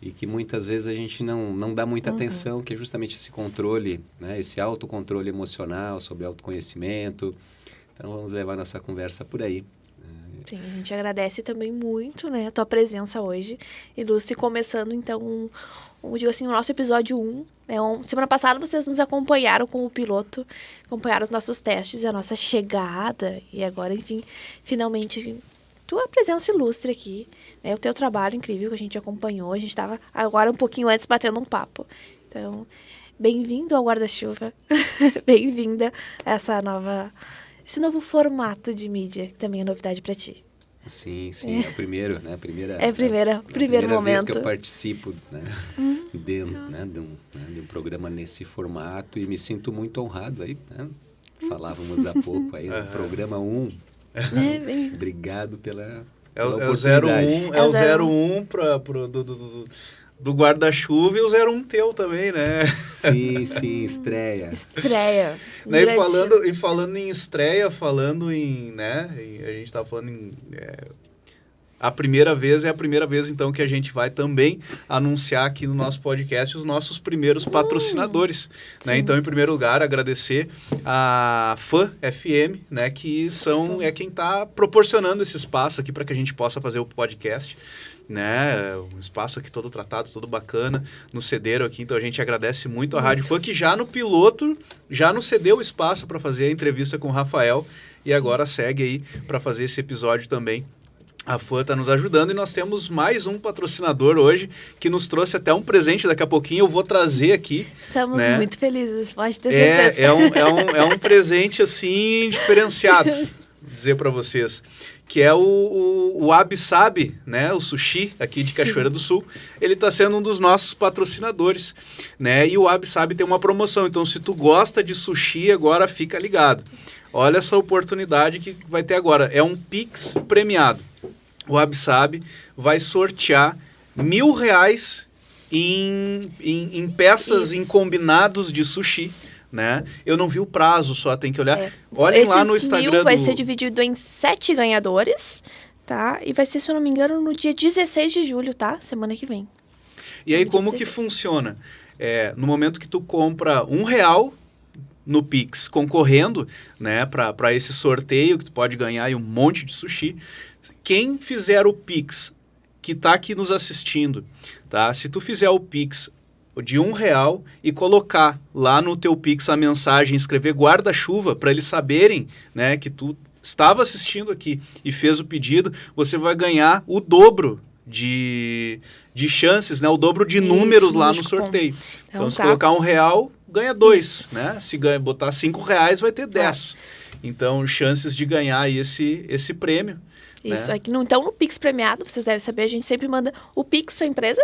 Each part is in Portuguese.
E que muitas vezes a gente não dá muita atenção, que é justamente esse controle, né? Esse autocontrole emocional, sobre autoconhecimento. Então, vamos levar nossa conversa por aí. Sim, a gente agradece também muito, né, a tua presença hoje, ilustre, começando, então, digo assim, o nosso episódio 1. Né, semana passada vocês nos acompanharam com o piloto, acompanharam os nossos testes, a nossa chegada, e agora, enfim, finalmente, tua presença ilustre aqui, né, o teu trabalho incrível que a gente acompanhou, a gente estava agora um pouquinho antes batendo um papo. Então, bem-vindo ao Guarda-Chuva, bem-vinda a esse novo formato de mídia, que também é novidade para ti. Sim, é o primeiro, né? Primeiro momento. Vez que eu participo, né? De um programa nesse formato, e me sinto muito honrado aí, né? Falávamos há pouco aí, no programa 1. Obrigado pela oportunidade. É o 01 do Guarda-Chuva e o 01 teu também, né? Sim, estreia. Né? E falando em estreia, falando em, né? A gente tá falando em... a primeira vez então que a gente vai também anunciar aqui no nosso podcast os nossos primeiros patrocinadores, né? Então, em primeiro lugar, agradecer a Fã FM, né? Que é quem está proporcionando esse espaço aqui para que a gente possa fazer o podcast, né? Um espaço aqui todo tratado, todo bacana, nos cederam aqui, então a gente agradece muito a Rádio Fã, que já no piloto já nos cedeu o espaço para fazer a entrevista com o Rafael. E agora segue aí para fazer esse episódio também. A Fã está nos ajudando, e nós temos mais um patrocinador hoje que nos trouxe até um presente. Daqui a pouquinho eu vou trazer aqui. Estamos, né? Muito felizes, pode ter certeza. É um presente assim diferenciado, dizer para vocês, que é o Wabi Sabi, né? O sushi aqui de Cachoeira do Sul. Ele está sendo um dos nossos patrocinadores, né? E o Wabi Sabi tem uma promoção, então se tu gosta de sushi, agora fica ligado. Olha essa oportunidade que vai ter agora. É um Pix premiado. O Wabi Sabi vai sortear R$1.000 em peças, em combinados de sushi, né? Eu não vi o prazo, só tem que olhar. Olhem lá no Instagram. Esses 1.000 vai ser dividido em 7 ganhadores, tá? E vai ser, se eu não me engano, no dia 16 de julho, tá? Semana que vem. E aí, como que funciona? No momento que tu compra R$1 no Pix, concorrendo, né, para esse sorteio, que tu pode ganhar aí um monte de sushi, quem fizer o Pix, que está aqui nos assistindo, tá? Se tu fizer o Pix de R$1 e colocar lá no teu Pix a mensagem, escrever guarda-chuva, para eles saberem, né, que tu estava assistindo aqui e fez o pedido, você vai ganhar o dobro de chances, né? O dobro de números lá no sorteio. Então, se colocar R$1, ganha 2, né? Se botar R$5, vai ter 10. Então, chances de ganhar aí esse prêmio. Isso, né? aqui então no Pix premiado, vocês devem saber, a gente sempre manda o Pix para a empresa,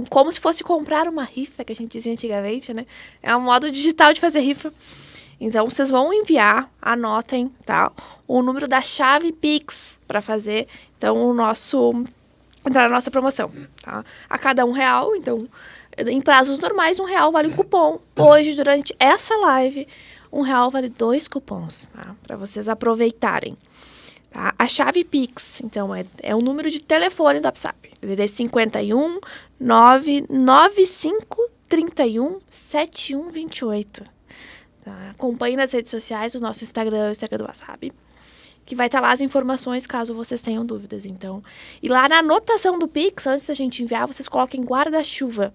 como se fosse comprar uma rifa, que a gente dizia antigamente, né? É um modo digital de fazer rifa. Então, vocês vão enviar, anotem, tá? O número da chave Pix para fazer, então, entrar na nossa promoção, tá? A cada R$1, então, em prazos normais, R$1 vale um cupom. Hoje, durante essa live, R$1 vale 2 cupons, tá? Para vocês aproveitarem. Tá? A chave Pix, então, é o número de telefone do WhatsApp. Ele é 51 995 31 7128. Tá? Acompanhe nas redes sociais o nosso Instagram, o Instagram do WhatsApp, que vai estar lá as informações caso vocês tenham dúvidas. Então, e lá na anotação do Pix, antes da gente enviar, vocês coloquem guarda-chuva.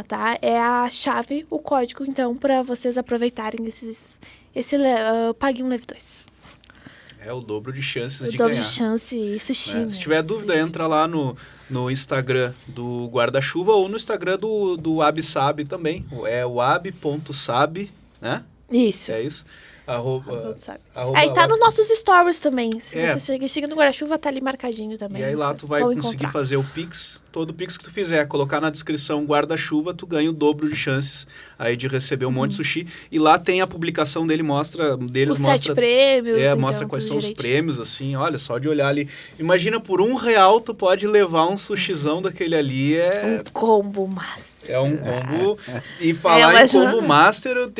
Tá? É a chave, o código, então, para vocês aproveitarem esse Pague um Leve 2. É o dobro de chances de ganhar. O dobro de chance e sushi, né? Se tiver dúvida, entra lá no Instagram do Guarda-Chuva ou no Instagram do Wabi Sabi também. É wabi.sabi, né? Isso. É isso. E tá nos nossos stories também. Se você chega no Guarda-Chuva, tá ali marcadinho também. E aí lá tu vai conseguir fazer o Pix. Todo Pix que tu fizer, colocar na descrição Guarda-Chuva, tu ganha o dobro de chances aí de receber um monte de sushi. E lá tem a publicação dele, mostra 7 prêmios. Então, mostra quais são os prêmios, assim, olha, só de olhar ali. Imagina, por R$1 tu pode levar um sushizão daquele ali. Um combo master. É um combo. E falar em combo master,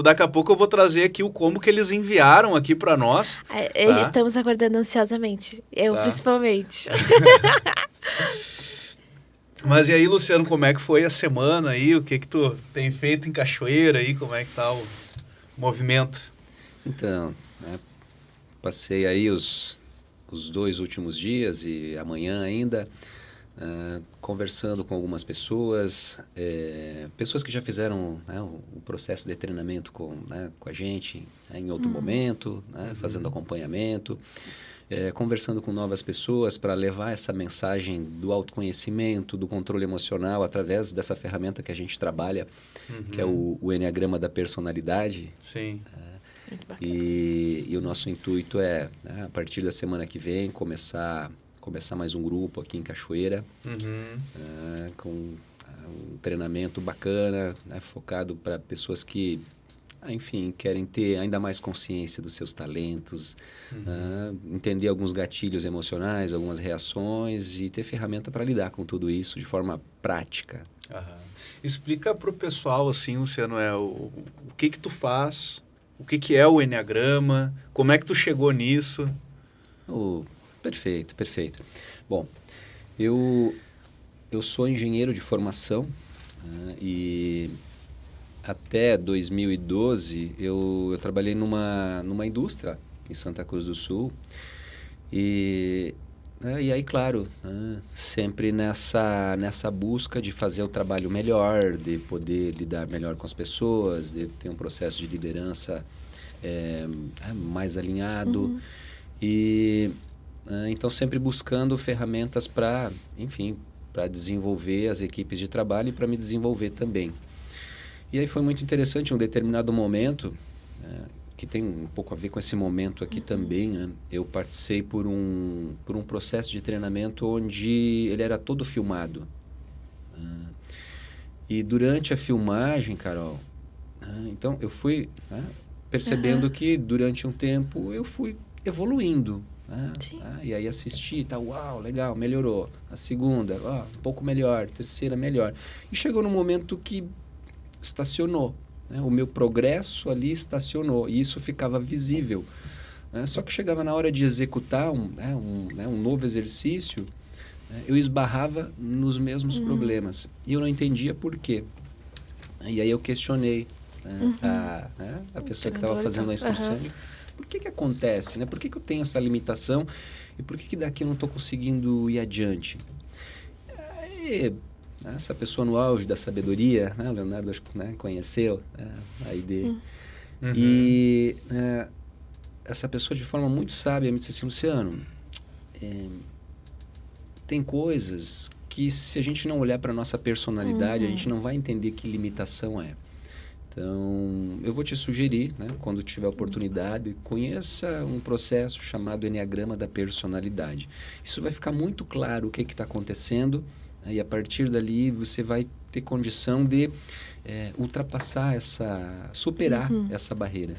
daqui a pouco eu vou trazer aqui o combo que eles enviaram aqui para nós. Tá? Estamos aguardando ansiosamente. Eu, principalmente. Mas e aí, Luciano, como é que foi a semana aí? O que tu tem feito em Cachoeira aí? Como é que tá o movimento? Então, né, passei aí os 2 últimos dias e amanhã ainda conversando com algumas pessoas, pessoas que já fizeram, né, o processo de treinamento com a gente, né, em outro momento, né, fazendo acompanhamento, conversando com novas pessoas para levar essa mensagem do autoconhecimento, do controle emocional através dessa ferramenta que a gente trabalha, que é o Enneagrama da Personalidade. Sim. E o nosso intuito é, né, a partir da semana que vem, começar mais um grupo aqui em Cachoeira, com um treinamento bacana, né, focado para pessoas que, enfim, querem ter ainda mais consciência dos seus talentos, entender alguns gatilhos emocionais, algumas reações e ter ferramenta para lidar com tudo isso de forma prática. Explica para o pessoal, assim, Luciano, o que tu faz, o que é o Enneagrama, como é que tu chegou nisso? Perfeito. Bom, eu sou engenheiro de formação, e até 2012 eu trabalhei numa indústria em Santa Cruz do Sul e aí, claro, sempre nessa busca de fazer o trabalho melhor, de poder lidar melhor com as pessoas, de ter um processo de liderança mais alinhado e então sempre buscando ferramentas para, enfim, para desenvolver as equipes de trabalho e para me desenvolver também. E aí foi muito interessante, em um determinado momento, que tem um pouco a ver com esse momento aqui também, né? Eu participei por um processo de treinamento onde ele era todo filmado. E durante a filmagem, Carol, então eu fui percebendo que durante um tempo eu fui evoluindo. E aí assisti e tal, uau, legal, melhorou. A segunda, um pouco melhor, terceira melhor. E chegou num momento que estacionou, né? O meu progresso ali estacionou e isso ficava visível, né? Só que chegava na hora de executar um novo exercício, né? Eu esbarrava nos mesmos problemas e eu não entendia por quê. E aí eu questionei a pessoa que estava fazendo a instrução. Por que acontece, né? Por que eu tenho essa limitação e por que daqui eu não estou conseguindo ir adiante? Aí, essa pessoa no auge da sabedoria, né? O Leonardo, acho que, né, conheceu a ID. E essa pessoa, de forma muito sábia, me disse assim: Luciano, tem coisas que, se a gente não olhar para a nossa personalidade, a gente não vai entender que limitação é. Então, eu vou te sugerir, né, quando tiver oportunidade, conheça um processo chamado Enneagrama da Personalidade. Isso vai ficar muito claro o que está acontecendo, né, e a partir dali você vai ter condição de ultrapassar superar essa barreira.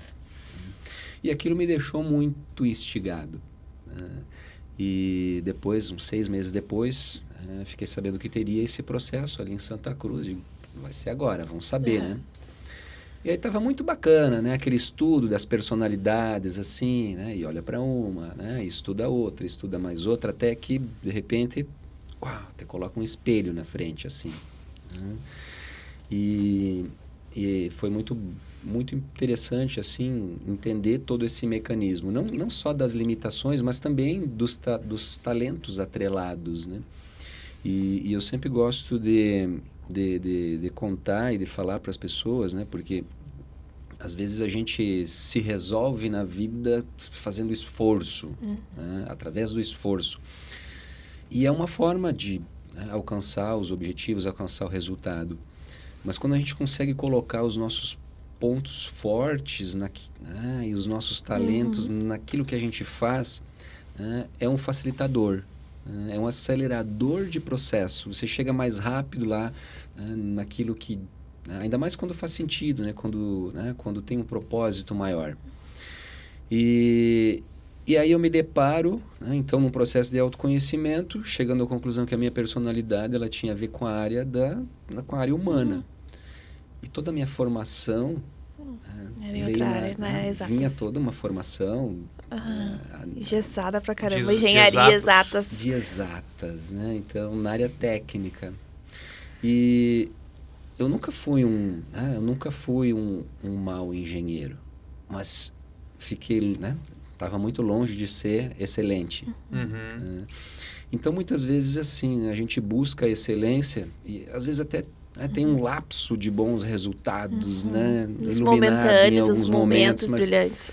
E aquilo me deixou muito instigado. E depois, uns 6 meses depois, fiquei sabendo que teria esse processo ali em Santa Cruz. Digo, vai ser agora, vamos saber, né? E aí estava muito bacana, né? Aquele estudo das personalidades, assim, né? E olha para uma, né? E estuda outra, estuda mais outra, até que, de repente, te coloca um espelho na frente, assim. Né? E foi muito, muito interessante, assim, entender todo esse mecanismo. Não só das limitações, mas também dos talentos atrelados, né? E eu sempre gosto de contar e de falar para as pessoas, né? Porque às vezes a gente se resolve na vida fazendo esforço, né? Através do esforço. E é uma forma de alcançar os objetivos, alcançar o resultado. Mas quando a gente consegue colocar os nossos pontos fortes e os nossos talentos naquilo que a gente faz, é um facilitador. É um acelerador de processo. Você chega mais rápido lá, naquilo que... ainda mais quando faz sentido, né? Quando tem um propósito maior. E aí eu me deparo, né, então, num processo de autoconhecimento, chegando à conclusão que a minha personalidade ela tinha a ver com a área humana. E toda a minha formação vinha toda uma formação engessada pra caramba, engenharia exatas. De exatas, né? Então, na área técnica. E eu nunca fui um mau engenheiro, mas fiquei, né? Estava muito longe de ser excelente. Uhum. Então, muitas vezes, assim, a gente busca a excelência e, às vezes, até tem um lapso de bons resultados, né? Os Iluminado em alguns os momentos mas brilhantes.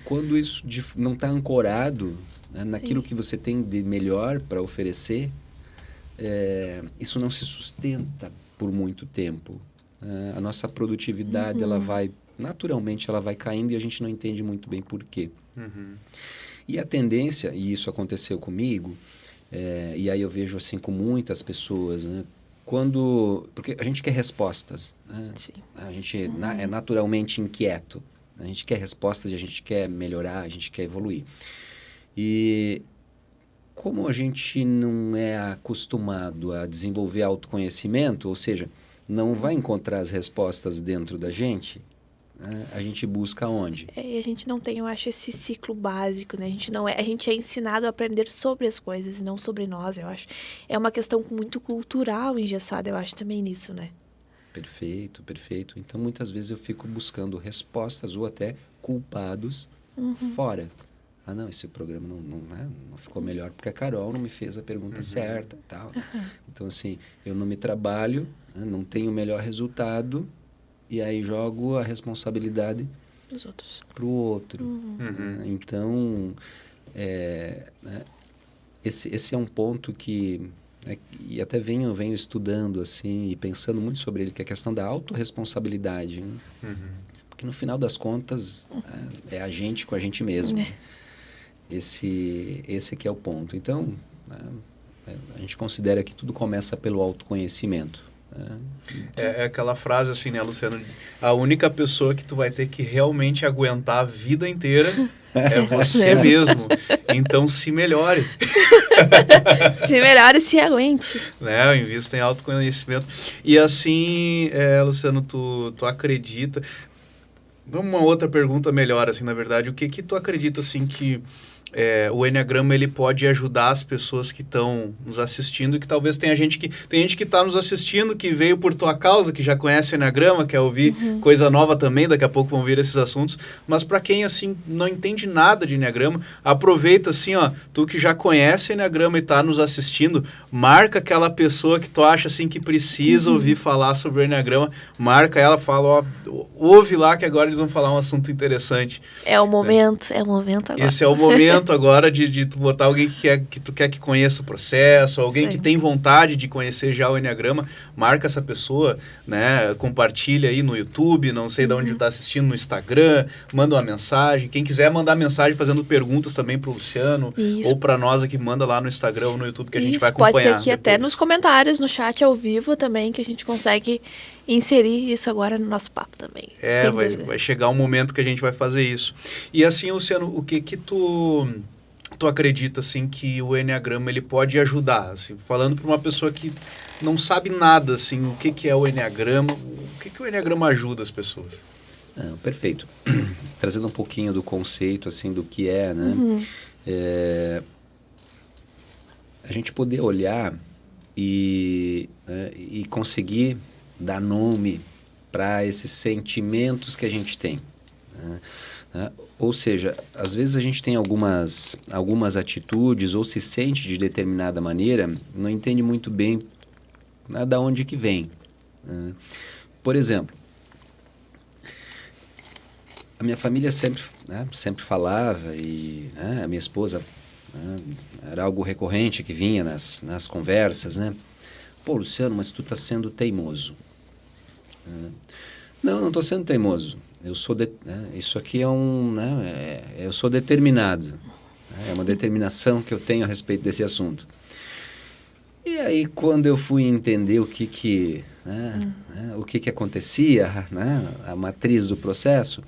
quando isso não está ancorado, né, naquilo que você tem de melhor para oferecer, isso não se sustenta por muito tempo. A nossa produtividade, naturalmente, ela vai caindo e a gente não entende muito bem por quê. Uhum. E a tendência, e isso aconteceu comigo, e aí eu vejo assim com muitas pessoas, né? Porque a gente quer respostas, né? Sim. A gente é naturalmente inquieto. A gente quer respostas, a gente quer melhorar, a gente quer evoluir. E como a gente não é acostumado a desenvolver autoconhecimento, ou seja, não vai encontrar as respostas dentro da gente, né? A gente busca onde? E a gente não tem, eu acho, esse ciclo básico, né? A gente é ensinado a aprender sobre as coisas e não sobre nós, eu acho. É uma questão muito cultural engessada, eu acho, também nisso, né? Perfeito, perfeito. Então, muitas vezes eu fico buscando respostas ou até culpados fora. Ah, não, esse programa não ficou melhor porque a Carol não me fez a pergunta certa, tal. Então, assim, eu não me trabalho, né, não tenho o melhor resultado e aí jogo a responsabilidade Dos outros. para o outro. Então, né, esse é um ponto que... e até venho estudando assim e pensando muito sobre ele, que é a questão da autorresponsabilidade, né? Porque no final das contas é a gente com a gente mesmo. Esse que é o ponto. Então, a gente considera que tudo começa pelo autoconhecimento. É aquela frase assim, né, Luciano? A única pessoa que tu vai ter que realmente aguentar a vida inteira é você mesmo. Então, se melhore. Se melhore e se aguente. Né? Invista em autoconhecimento. E assim, Luciano, tu acredita... Vamos uma outra pergunta melhor, assim, na verdade. O que tu acredita, assim, que o Enneagrama ele pode ajudar as pessoas que estão nos assistindo e que talvez tem gente que está nos assistindo que veio por tua causa, que já conhece o Enneagrama, quer ouvir coisa nova também, daqui a pouco vão vir esses assuntos, mas para quem assim não entende nada de Enneagrama, aproveita assim, ó, tu que já conhece o Enneagrama e está nos assistindo, marca aquela pessoa que tu acha assim que precisa ouvir falar sobre o Enneagrama, marca ela, fala, ó, ouve lá que agora eles vão falar um assunto interessante. É o momento agora. Esse é o momento agora de tu botar alguém que tu quer que conheça o processo, alguém que tem vontade de conhecer já o Enneagrama, marca essa pessoa, né? Compartilha aí no YouTube, não sei de onde está assistindo, no Instagram, manda uma mensagem. Quem quiser mandar mensagem fazendo perguntas também pro Luciano, ou para nós aqui, manda lá no Instagram ou no YouTube que a gente vai acompanhar. Pode ser aqui depois. Até nos comentários, no chat ao vivo também, que a gente consegue inserir isso agora no nosso papo também. Vai chegar um momento que a gente vai fazer isso. E assim, Luciano, o que tu acredita assim que o Enneagrama ele pode ajudar, assim, falando para uma pessoa que não sabe nada assim, o que é o Enneagrama, o que o Enneagrama ajuda as pessoas? Perfeito. Trazendo um pouquinho do conceito assim do que é, né? A gente poder olhar e conseguir dar nome para esses sentimentos que a gente tem, né? Ou seja, às vezes a gente tem algumas atitudes ou se sente de determinada maneira, não entende muito bem da onde que vem. Por exemplo, a minha família sempre falava e a minha esposa, era algo recorrente que vinha nas conversas, né? Pô, Luciano, mas tu tá sendo teimoso. Não estou sendo teimoso. Eu sou isso aqui eu sou determinado. É uma determinação que eu tenho a respeito desse assunto. E aí, quando eu fui entender o que acontecia, a matriz do processo,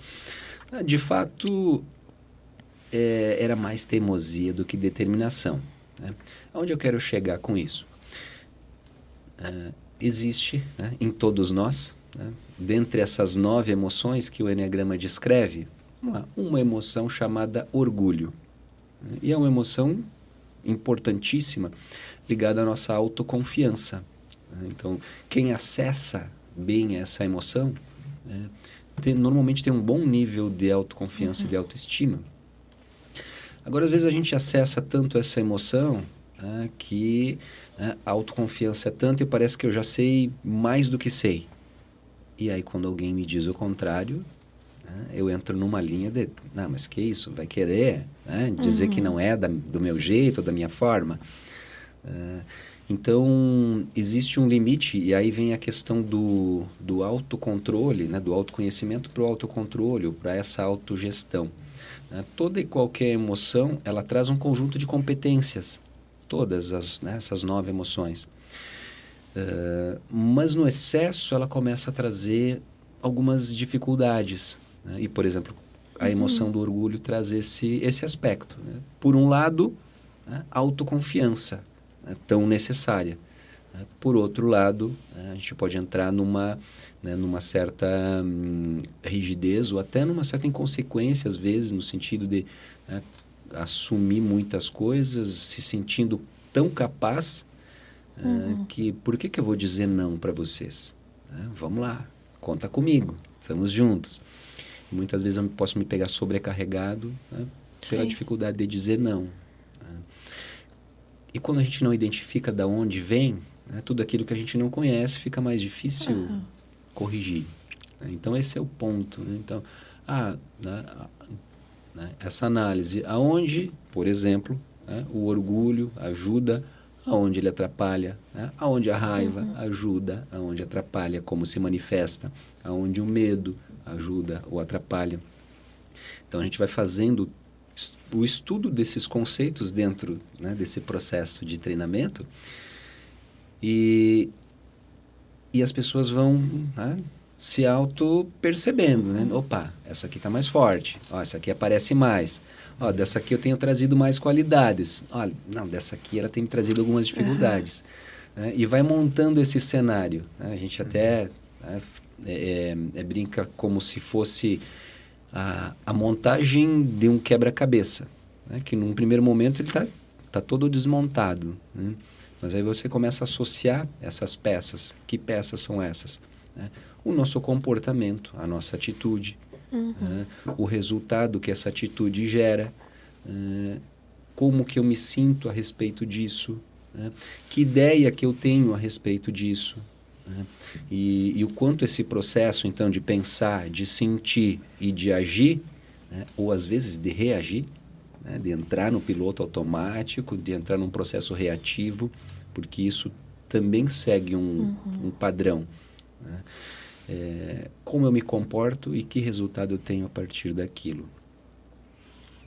de fato, era mais teimosia do que determinação. Aonde eu quero chegar com isso? Existe, em todos nós, dentre essas 9 emoções que o Enneagrama descreve, uma emoção chamada orgulho. E é uma emoção importantíssima ligada à nossa autoconfiança. Né? Então, quem acessa bem essa emoção, normalmente tem um bom nível de autoconfiança e de autoestima. Agora, às vezes a gente acessa tanto essa emoção que a autoconfiança é tanto e parece que eu já sei mais do que sei. E aí, quando alguém me diz o contrário, eu entro numa linha de, não, mas que isso? Vai querer dizer que não é do meu jeito, da minha forma? Então, existe um limite, e aí vem a questão do autocontrole, do autoconhecimento para o autocontrole, para essa autogestão. Toda e qualquer emoção, ela traz um conjunto de competências, todas essas 9 emoções. Mas no excesso, ela começa a trazer algumas dificuldades. E, por exemplo, a emoção do orgulho traz esse aspecto. Por um lado, autoconfiança, tão necessária. Por outro lado, a gente pode entrar numa certa rigidez ou até numa certa inconsequência, às vezes, no sentido de assumir muitas coisas, se sentindo tão capaz que por que eu vou dizer não para vocês? Vamos lá, conta comigo, estamos juntos. E muitas vezes eu posso me pegar sobrecarregado pela dificuldade de dizer não. E quando a gente não identifica de onde vem, tudo aquilo que a gente não conhece fica mais difícil corrigir. Então, esse é o ponto. Então, essa análise, aonde, por exemplo, o orgulho ajuda, aonde ele atrapalha, aonde a raiva ajuda, aonde atrapalha, como se manifesta, aonde o medo ajuda ou atrapalha. Então, a gente vai fazendo o estudo desses conceitos dentro desse processo de treinamento e as pessoas vão se auto-percebendo. Opa, essa aqui está mais forte, essa aqui aparece mais, dessa aqui eu tenho trazido mais qualidades, não, dessa aqui ela tem me trazido algumas dificuldades. E vai montando esse cenário. A gente até brinca como se fosse a montagem de um quebra-cabeça, que num primeiro momento ele está todo desmontado, mas aí você começa a associar essas peças. Que peças são essas? O nosso comportamento, a nossa atitude, o resultado que essa atitude gera, como que eu me sinto a respeito disso, que ideia que eu tenho a respeito disso. E o quanto esse processo, então, de pensar, de sentir e de agir, ou às vezes de reagir, de entrar no piloto automático, de entrar num processo reativo, porque isso também segue um padrão. Como eu me comporto e que resultado eu tenho a partir daquilo.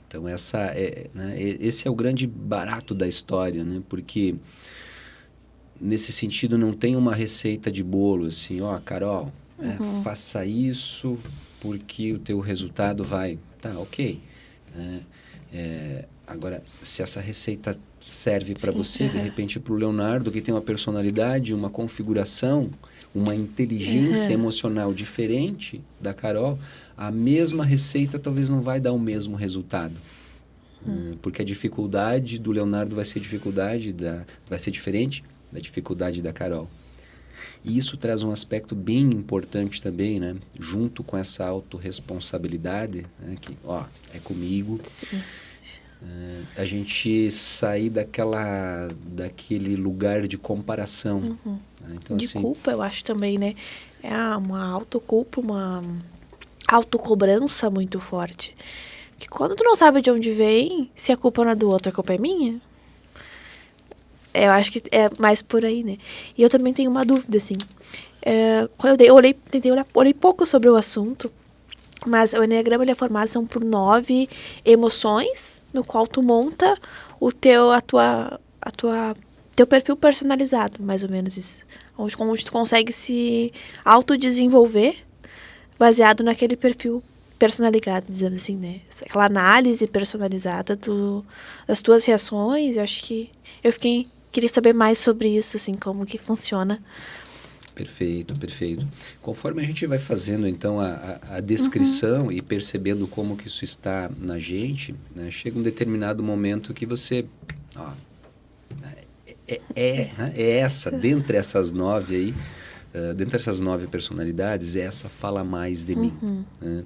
Então, esse é o grande barato da história, porque nesse sentido não tem uma receita de bolo, assim, Carol, faça isso porque o teu resultado vai... Tá, ok. Agora, se essa receita serve para você, de repente para o Leonardo, que tem uma personalidade, uma configuração, uma inteligência emocional diferente da Carol, a mesma receita talvez não vai dar o mesmo resultado. Porque a dificuldade do Leonardo vai ser diferente da dificuldade da Carol. E isso traz um aspecto bem importante também, junto com essa autorresponsabilidade, que, é comigo. Sim. A gente sair daquele lugar de comparação. Então, de assim, culpa, eu acho também, É uma autoculpa, uma autocobrança muito forte. Porque quando tu não sabe de onde vem, se a culpa não é do outro, a culpa é minha. Eu acho que é mais por aí, E eu também tenho uma dúvida, assim. Quando eu olhei pouco sobre o assunto, mas o Enneagrama ele é formado por 9 emoções, no qual tu monta teu perfil personalizado, mais ou menos isso. Onde tu consegue se autodesenvolver baseado naquele perfil personalizado, dizendo assim, Aquela análise personalizada das tuas reações. Eu acho que queria saber mais sobre isso, assim, como que funciona. Perfeito, perfeito. Conforme a gente vai fazendo, então, a descrição e percebendo como que isso está na gente, chega um determinado momento que você... essa, dentre essas 9 aí, dentre essas 9 personalidades, essa fala mais de mim. Né?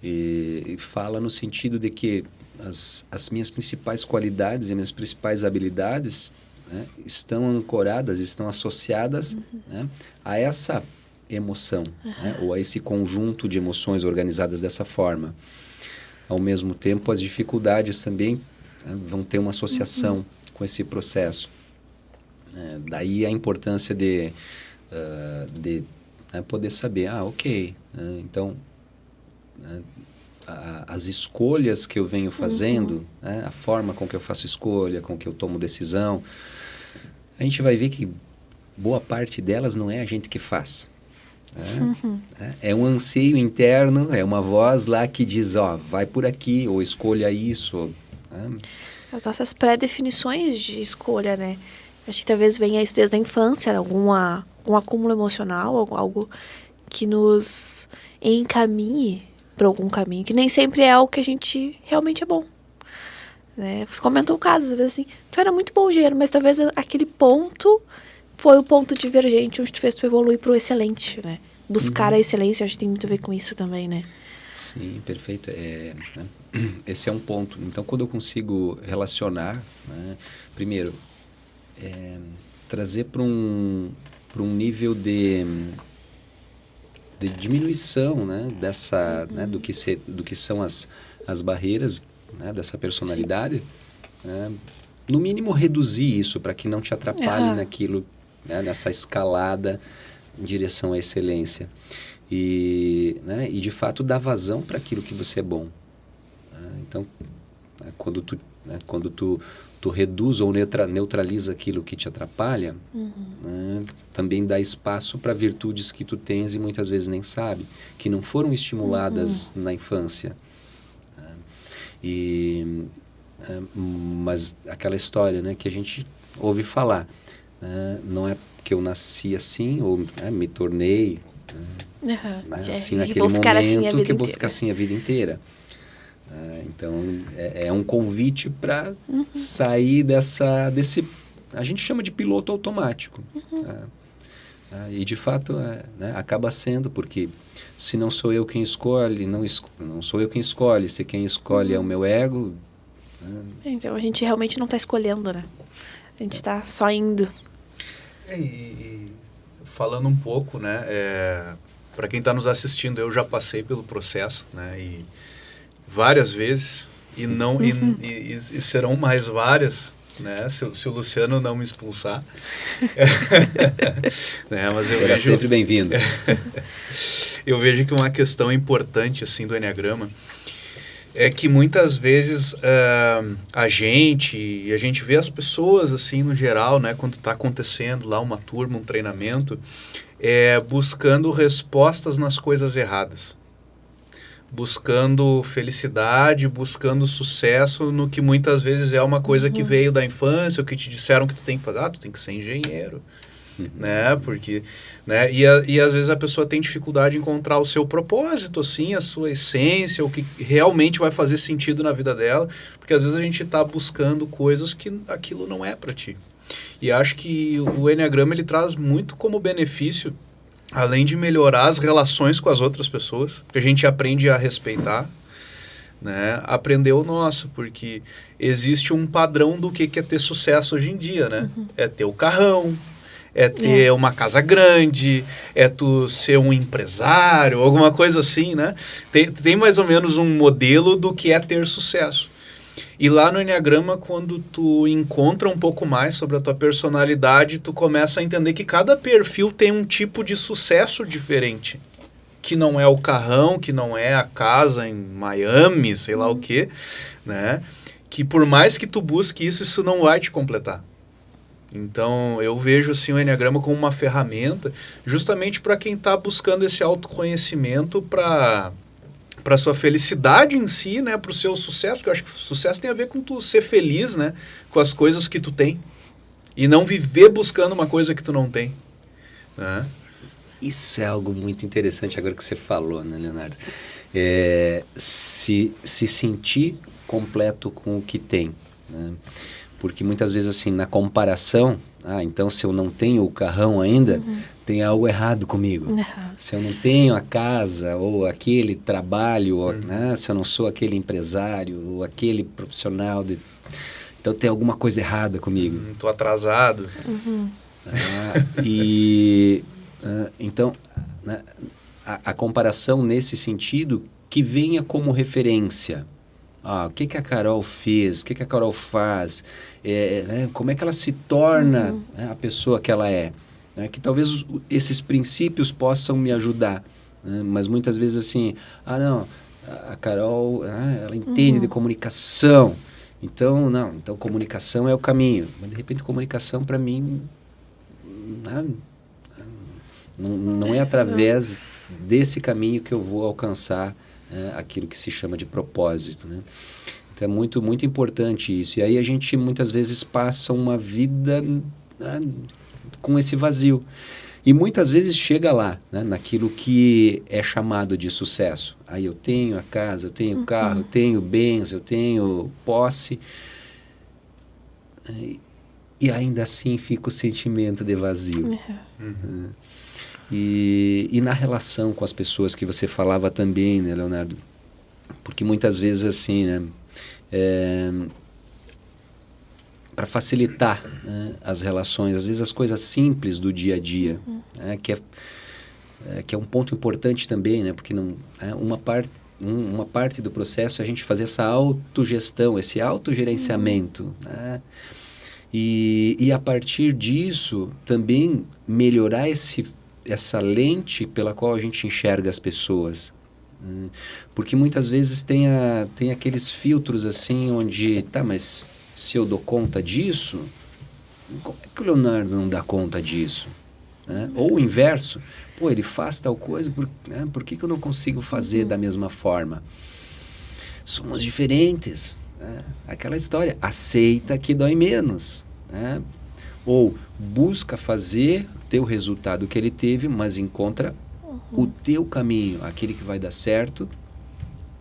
E fala no sentido de que as minhas principais qualidades e minhas principais habilidades, né, estão ancoradas, estão associadas, né, a essa emoção, né, ou a esse conjunto de emoções organizadas dessa forma. Ao mesmo tempo, as dificuldades também, né, vão ter uma associação com esse processo. Daí a importância de né, poder saber, ok, então as escolhas que eu venho fazendo, né, a forma com que eu faço escolha, com que eu tomo decisão, a gente vai ver que boa parte delas não é a gente que faz. É um anseio interno, é uma voz lá que diz, vai por aqui, ou escolha isso. As nossas pré-definições de escolha, né? Acho que talvez venha isso desde a infância, algum acúmulo emocional, algo que nos encaminhe para algum caminho, que nem sempre é o que a gente realmente é bom. Né? Você comentou o caso, às vezes assim, tu era muito bom engenheiro, mas talvez aquele ponto foi o ponto divergente onde tu fez tu evoluir para o excelente, né? Buscar a excelência, acho que tem muito a ver com isso também, né? Sim, perfeito. Esse é um ponto. Então, quando eu consigo relacionar, né, primeiro, trazer para um nível de diminuição, né, dessa, né, do que são as barreiras, né, dessa personalidade, né, no mínimo reduzir isso para que não te atrapalhe naquilo, né, nessa escalada em direção à excelência. E de fato dar vazão para aquilo que você é bom. Então, quando tu reduz ou neutraliza aquilo que te atrapalha, também dá espaço para virtudes que tu tens e muitas vezes nem sabe, que não foram estimuladas na infância. Mas aquela história, né, que a gente ouve falar, não é que eu nasci assim ou me tornei assim naquele momento assim que eu vou ficar assim a vida inteira. Então é um convite para sair desse, a gente chama de piloto automático. E de fato acaba sendo, porque se não sou eu quem escolhe, não sou eu quem escolhe, se quem escolhe é o meu ego. Então a gente realmente não está escolhendo, né? A gente está só indo. E falando um pouco, né, para quem está nos assistindo, eu já passei pelo processo, né, e várias vezes, e serão mais várias, né, se o Luciano não me expulsar. Né, mas será sempre bem-vindo. Eu vejo que uma questão importante assim do Enneagrama é que muitas vezes a gente vê as pessoas assim no geral, né, quando está acontecendo lá uma turma, um treinamento, buscando respostas nas coisas erradas, buscando felicidade, buscando sucesso no que muitas vezes é uma coisa que veio da infância, o que te disseram que tu tem que fazer, tu tem que ser engenheiro. Né? Porque, né? E às vezes a pessoa tem dificuldade em encontrar o seu propósito, assim, a sua essência, o que realmente vai fazer sentido na vida dela, porque às vezes a gente está buscando coisas que aquilo não é para ti. E acho que o Enneagrama ele traz muito como benefício, além de melhorar as relações com as outras pessoas, porque a gente aprende a respeitar, né? Aprender o nosso, porque existe um padrão do que é ter sucesso hoje em dia, né? É ter o carrão, é ter uma casa grande, é tu ser um empresário, alguma coisa assim, né? Tem mais ou menos um modelo do que é ter sucesso. E lá no Enneagrama, quando tu encontra um pouco mais sobre a tua personalidade, tu começa a entender que cada perfil tem um tipo de sucesso diferente. Que não é o carrão, que não é a casa em Miami, sei lá o quê, né? Que por mais que tu busque isso não vai te completar. Então, eu vejo assim, o Enneagrama como uma ferramenta justamente para quem está buscando esse autoconhecimento para a sua felicidade em si, né, para o seu sucesso, porque eu acho que o sucesso tem a ver com tu ser feliz, né, com as coisas que tu tem, e não viver buscando uma coisa que tu não tem. Né? Isso é algo muito interessante agora que você falou, né, Leonardo? Se sentir completo com o que tem, né? Porque muitas vezes, assim, na comparação, então se eu não tenho o carrão ainda, tem algo errado comigo. Se eu não tenho a casa, ou aquele trabalho, ou, né, se eu não sou aquele empresário, ou aquele profissional, então tem alguma coisa errada comigo. Tô atrasado. Então, né, a comparação nesse sentido que venha como referência. O que a Carol fez, o que a Carol faz, né, como é que ela se torna, né, a pessoa que ela é. Né, que talvez esses princípios possam me ajudar. Né, mas muitas vezes assim, não, a Carol, ela entende de comunicação. Então, então comunicação é o caminho. Mas de repente comunicação para mim não é através desse caminho que eu vou alcançar aquilo que se chama de propósito, né? Então é muito, muito importante isso. E aí a gente muitas vezes passa uma vida com esse vazio. E muitas vezes chega lá, né, naquilo que é chamado de sucesso. Aí eu tenho a casa, eu tenho carro, eu tenho bens, eu tenho posse. E ainda assim fica o sentimento de vazio. E na relação com as pessoas que você falava também, né, Leonardo? Porque muitas vezes assim, né, para facilitar, né, as relações, às vezes as coisas simples do dia a dia, né, que é um ponto importante também, né, porque uma parte do processo é a gente fazer essa autogestão, esse autogerenciamento, né? E a partir disso também melhorar essa lente pela qual a gente enxerga as pessoas. Porque muitas vezes tem aqueles filtros assim onde, mas se eu dou conta disso, como é que o Leonardo não dá conta disso? Né? Ou o inverso, ele faz tal coisa, por que eu não consigo fazer da mesma forma? Somos diferentes. Né? Aquela história, aceita que dói menos. Né? Ou busca fazer ter o resultado que ele teve, mas encontra o teu caminho, aquele que vai dar certo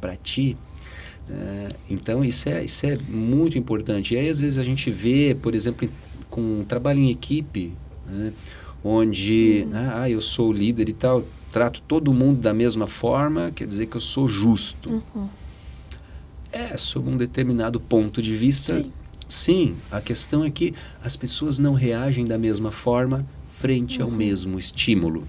para ti. Então isso é muito importante. E aí às vezes a gente vê, por exemplo, com um trabalho em equipe, né, onde eu sou o líder e tal, trato todo mundo da mesma forma, quer dizer que eu sou justo. Sob um determinado ponto de vista, sim. A questão é que as pessoas não reagem da mesma forma frente ao mesmo estímulo.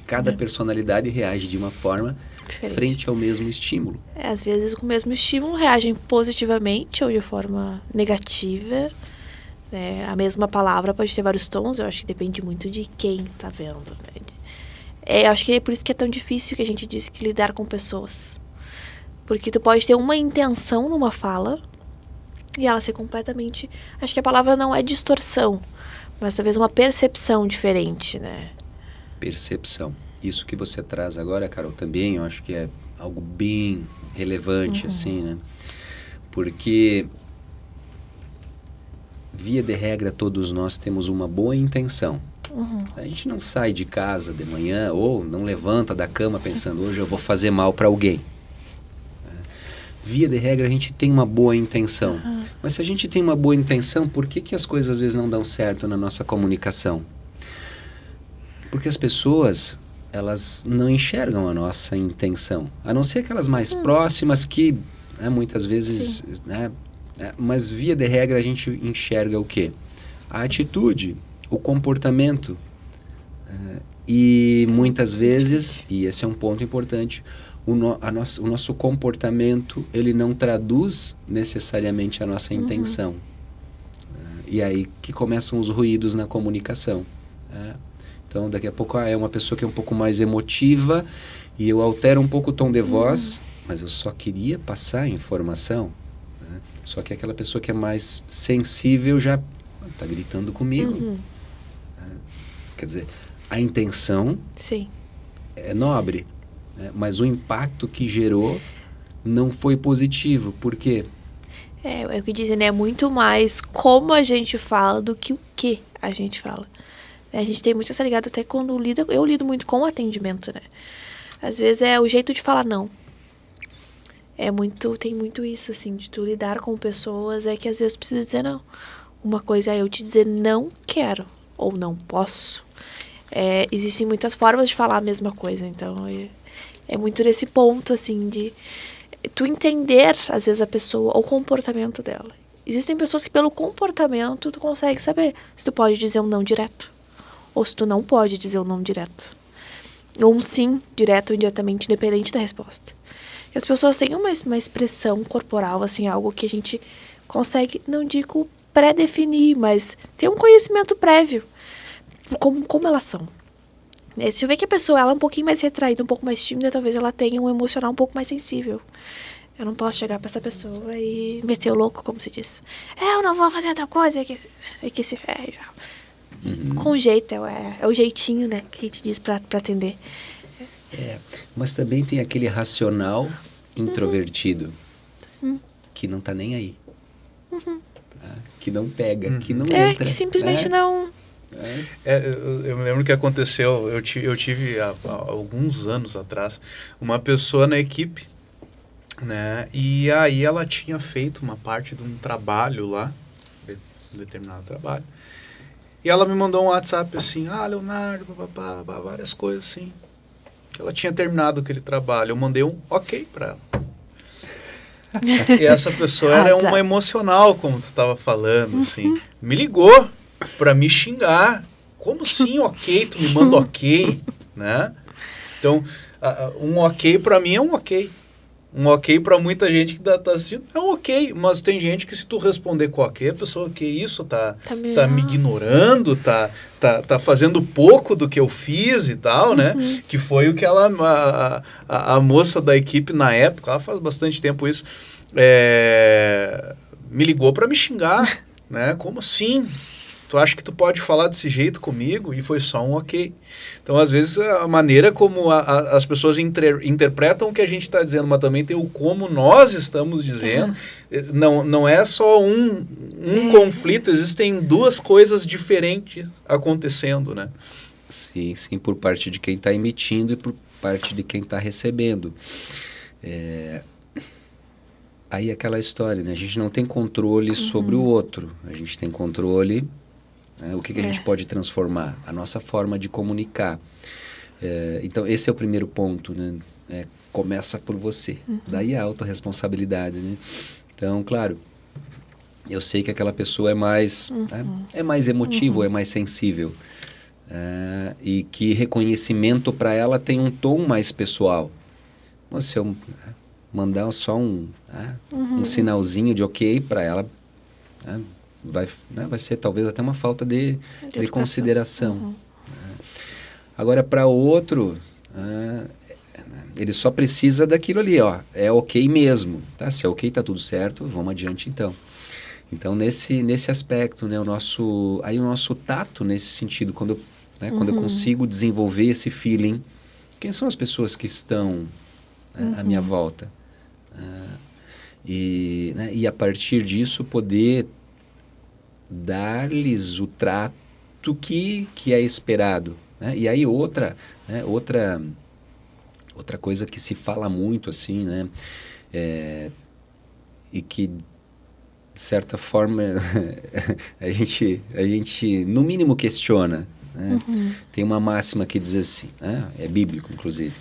Cada personalidade reage de uma forma diferente frente ao mesmo estímulo. Às vezes, com o mesmo estímulo, reagem positivamente ou de forma negativa. A mesma palavra pode ter vários tons, eu acho que depende muito de quem está vendo. Né? Eu acho que é por isso que é tão difícil que a gente diz que lidar com pessoas. Porque tu pode ter uma intenção numa fala e ela ser completamente... Acho que a palavra não é distorção, mas talvez uma percepção diferente, né? Percepção. Isso que você traz agora, Carol, também eu acho que é algo bem relevante, assim, né? Porque, via de regra, todos nós temos uma boa intenção. A gente não sai de casa de manhã ou não levanta da cama pensando, hoje eu vou fazer mal para alguém. Via de regra, a gente tem uma boa intenção. Mas se a gente tem uma boa intenção, por que as coisas às vezes não dão certo na nossa comunicação? Porque as pessoas, elas não enxergam a nossa intenção. A não ser aquelas mais próximas que, né, muitas vezes... Né, mas, via de regra, a gente enxerga o quê? A atitude, o comportamento. E muitas vezes, e esse é um ponto importante, o nosso comportamento, ele não traduz necessariamente a nossa intenção. E aí que começam os ruídos na comunicação. Então, daqui a pouco, é uma pessoa que é um pouco mais emotiva e eu altero um pouco o tom de voz, mas eu só queria passar a informação. Né? Só que aquela pessoa que é mais sensível já está gritando comigo. Quer dizer, a intenção é nobre, né? Mas o impacto que gerou não foi positivo. Por quê? É o que dizem, né? É muito mais como a gente fala do que o que a gente fala. A gente tem muito essa ligada até quando eu lido muito com o atendimento, né? Às vezes é o jeito de falar não. tem muito isso, assim, de tu lidar com pessoas, é que às vezes tu precisa dizer não. Uma coisa é eu te dizer não quero, ou não posso. Existem muitas formas de falar a mesma coisa, então é muito nesse ponto, assim, de tu entender, às vezes, a pessoa, o comportamento dela. Existem pessoas que pelo comportamento tu consegue saber se tu pode dizer um não direto, ou se tu não pode dizer um não direto. Ou um sim, direto ou indiretamente, independente da resposta. E as pessoas têm uma expressão corporal, assim, algo que a gente consegue, não digo pré-definir, mas ter um conhecimento prévio. Como elas são. Se eu ver que a pessoa ela é um pouquinho mais retraída, um pouco mais tímida, talvez ela tenha um emocional um pouco mais sensível. Eu não posso chegar pra essa pessoa e meter o louco, como se diz. Eu não vou fazer tal coisa, é que se ferre. Com jeito, é o jeitinho, né, que a gente diz pra atender. Mas também tem aquele racional introvertido que não tá nem aí. Tá? Que não pega, que não entra. Que simplesmente não... Eu me lembro que aconteceu, eu tive há alguns anos atrás uma pessoa na equipe, né, e aí ela tinha feito uma parte de um trabalho lá, um determinado trabalho, e ela me mandou um WhatsApp assim, Leonardo, várias coisas assim, que ela tinha terminado aquele trabalho. Eu mandei um ok pra ela. E essa pessoa era uma emocional, como tu estava falando, assim, me ligou pra me xingar. Como assim, ok? Tu me manda ok, né? Então, um ok pra mim é um ok. Um ok pra muita gente que tá assistindo é um ok. Mas tem gente que se tu responder com ok, a pessoa, que isso? Tá me ignorando? Tá fazendo pouco do que eu fiz e tal, né? Que foi o que a moça da equipe na época, ela faz bastante tempo isso, me ligou pra me xingar, né? Como assim? Tu acha que tu pode falar desse jeito comigo? E foi só um ok. Então, às vezes, a maneira como as pessoas interpretam o que a gente está dizendo, mas também tem o como nós estamos dizendo. Não é só um conflito, existem duas coisas diferentes acontecendo, né? Sim, por parte de quem está emitindo e por parte de quem está recebendo. Aí aquela história, né? A gente não tem controle sobre o outro, a gente tem controle... O que a gente pode transformar? A nossa forma de comunicar. Então, esse é o primeiro ponto, né? Começa por você. Daí a autorresponsabilidade, né? Então, claro, eu sei que aquela pessoa é mais emotiva, é mais sensível. E que reconhecimento para ela tem um tom mais pessoal. Se eu mandar só um sinalzinho de ok para ela... Vai ser talvez até uma falta de consideração. Agora, para o outro, ele só precisa daquilo ali, ó, é ok mesmo. Tá? Se é ok, tá tudo certo, vamos adiante então. Então, nesse aspecto, né, o nosso tato nesse sentido, quando eu consigo desenvolver esse feeling, quem são as pessoas que estão à minha volta? E a partir disso poder dar-lhes o trato que é esperado, né? E aí outra coisa que se fala muito assim, né? E que de certa forma a gente no mínimo questiona, né? Tem uma máxima que diz assim, né? É bíblico inclusive: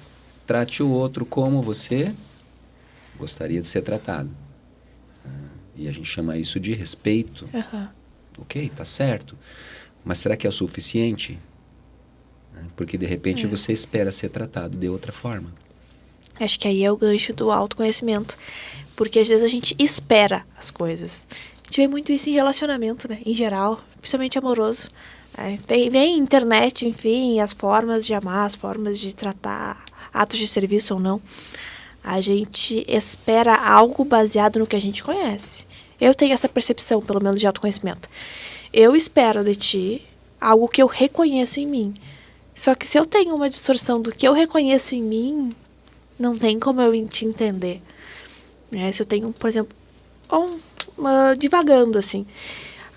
trate o outro como você gostaria de ser tratado. E a gente chama isso de respeito. Ok, tá certo. Mas será que é o suficiente? Porque de repente você espera ser tratado de outra forma. Acho que aí é o gancho do autoconhecimento. Porque às vezes a gente espera as coisas. A gente vê muito isso em relacionamento, né? Em geral, principalmente amoroso. Vem internet, enfim, as formas de amar, as formas de tratar, atos de serviço ou não. A gente espera algo baseado no que a gente conhece. Eu tenho essa percepção, pelo menos, de autoconhecimento. Eu espero de ti algo que eu reconheço em mim. Só que se eu tenho uma distorção do que eu reconheço em mim, não tem como eu te entender. Se eu tenho, por exemplo, divagando assim,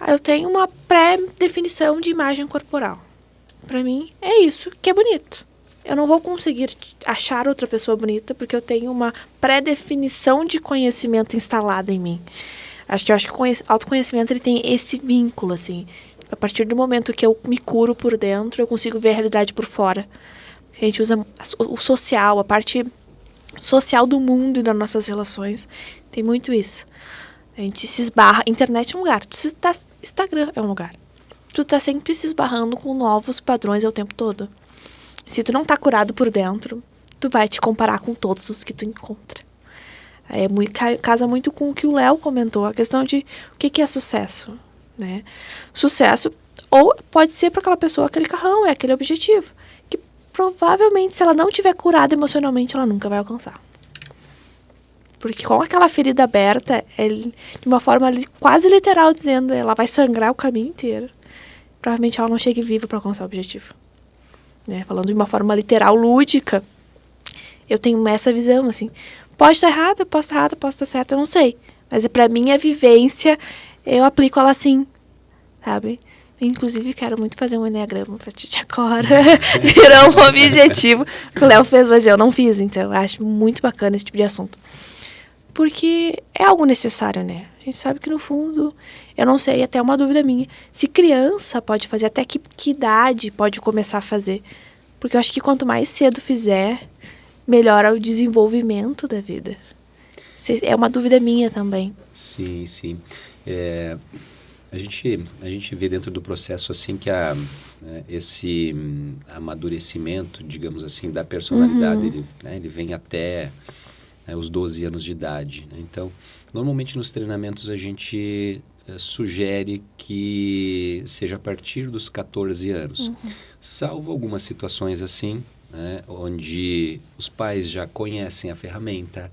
eu tenho uma pré-definição de imagem corporal. Pra mim, é isso que é bonito. eu não vou conseguir achar outra pessoa bonita porque eu tenho uma pré-definição de conhecimento instalada em mim. Eu acho que o autoconhecimento ele tem esse vínculo, assim. A partir do momento que eu me curo por dentro, eu consigo ver a realidade por fora. A gente usa o social, a parte social do mundo e das nossas relações. Tem muito isso. A gente se esbarra. Internet é um lugar. Instagram é um lugar. Tu tá sempre se esbarrando com novos padrões o tempo todo. Se tu não tá curado por dentro, tu vai te comparar com todos os que tu encontra. Casa muito com o que o Léo comentou, a questão de o que é sucesso, né? Sucesso, ou pode ser para aquela pessoa aquele carrão, é aquele objetivo, que provavelmente se ela não tiver curada emocionalmente, ela nunca vai alcançar. Porque com aquela ferida aberta, de uma forma quase literal, dizendo ela vai sangrar o caminho inteiro, provavelmente ela não chegue viva para alcançar o objetivo. Né? Falando de uma forma literal, lúdica, eu tenho essa visão, assim. Pode estar errada, posso estar certa, eu não sei. Mas pra minha vivência, eu aplico ela assim, sabe? Inclusive, quero muito fazer um enneagrama pra ti agora. Virou um objetivo que o Léo fez, mas eu não fiz. Então, eu acho muito bacana esse tipo de assunto. Porque é algo necessário, né? A gente sabe que, no fundo, eu não sei, até uma dúvida minha, se criança pode fazer, até que idade pode começar a fazer. Porque eu acho que quanto mais cedo fizer, melhora o desenvolvimento da vida. É uma dúvida minha também. Sim, sim. A gente vê dentro do processo assim que esse amadurecimento, digamos assim, da personalidade, ele vem até os 12 anos de idade. Né? Então, normalmente nos treinamentos a gente sugere que seja a partir dos 14 anos. Salvo algumas situações assim, né, onde os pais já conhecem a ferramenta,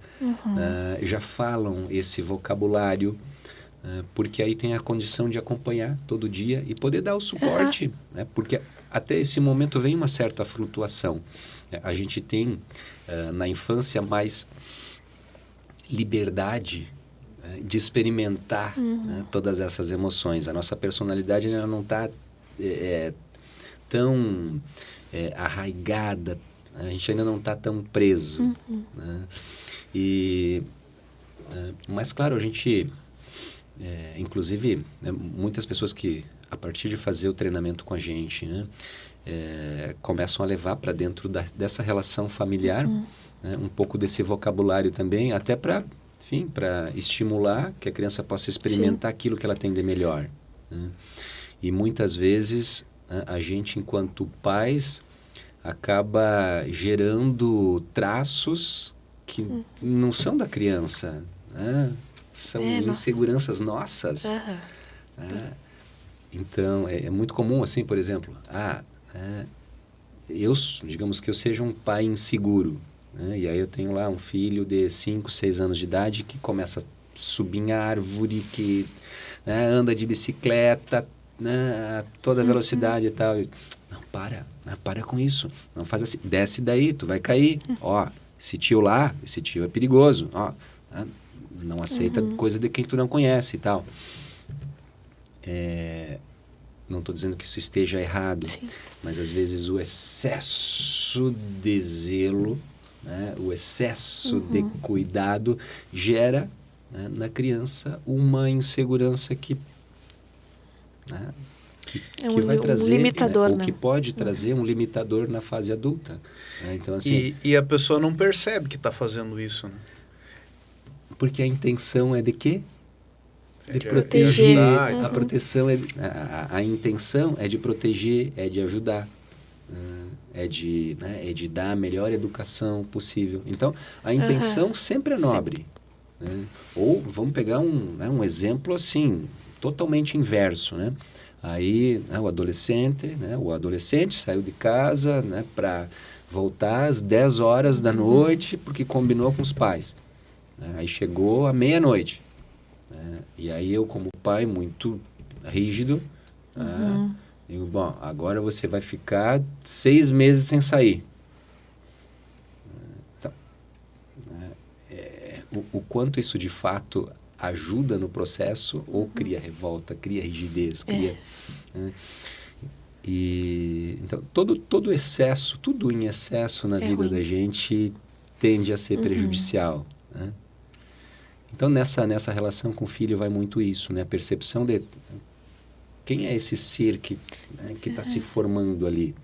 já falam esse vocabulário, porque aí tem a condição de acompanhar todo dia e poder dar o suporte, né, porque até esse momento vem uma certa flutuação. A gente tem na infância mais liberdade de experimentar todas essas emoções. A nossa personalidade ainda não está tão arraigada, a gente ainda não está tão preso. Né? Mas, claro, a gente, inclusive, muitas pessoas que, a partir de fazer o treinamento com a gente, né, começam a levar para dentro dessa relação familiar, né, um pouco desse vocabulário também, até para estimular que a criança possa experimentar aquilo que ela tem de melhor. Né? E muitas vezes a gente, enquanto pais, acaba gerando traços que não são da criança, né? São inseguranças nossas. Né? Então, é muito comum, assim, por exemplo, digamos que eu seja um pai inseguro, né? E aí eu tenho lá um filho de 5, 6 anos de idade que começa a subir em árvore, que anda de bicicleta, a toda velocidade e tal. Não, para com isso. Não faz assim. Desce daí, tu vai cair. Ó, esse tio é perigoso. Ó, não aceita coisa de quem tu não conhece e tal. Não estou dizendo que isso esteja errado, mas às vezes o excesso de zelo, né, o excesso de cuidado gera, né, na criança uma insegurança que vai trazer, limitador, ou que pode trazer um limitador na fase adulta. Né? Então, assim, e a pessoa não percebe que está fazendo isso. Né? Porque a intenção é de quê? De proteger. A proteção a intenção é de proteger, é de ajudar, é de dar a melhor educação possível. Então, a intenção sempre é nobre. Né? Ou vamos pegar um exemplo assim, totalmente inverso, né? Aí o adolescente saiu de casa, né, para voltar às 10 horas da noite, porque combinou com os pais. Aí chegou à meia-noite. E aí eu, como pai muito rígido, digo, bom, agora você vai ficar 6 meses sem sair. Então, o quanto isso de fato ajuda no processo ou cria revolta, cria rigidez, cria... E então todo excesso, tudo em excesso na vida ruim. da gente tende a ser prejudicial, né? Então nessa relação com o filho vai muito isso, né? A percepção de quem é esse ser que está se formando ali,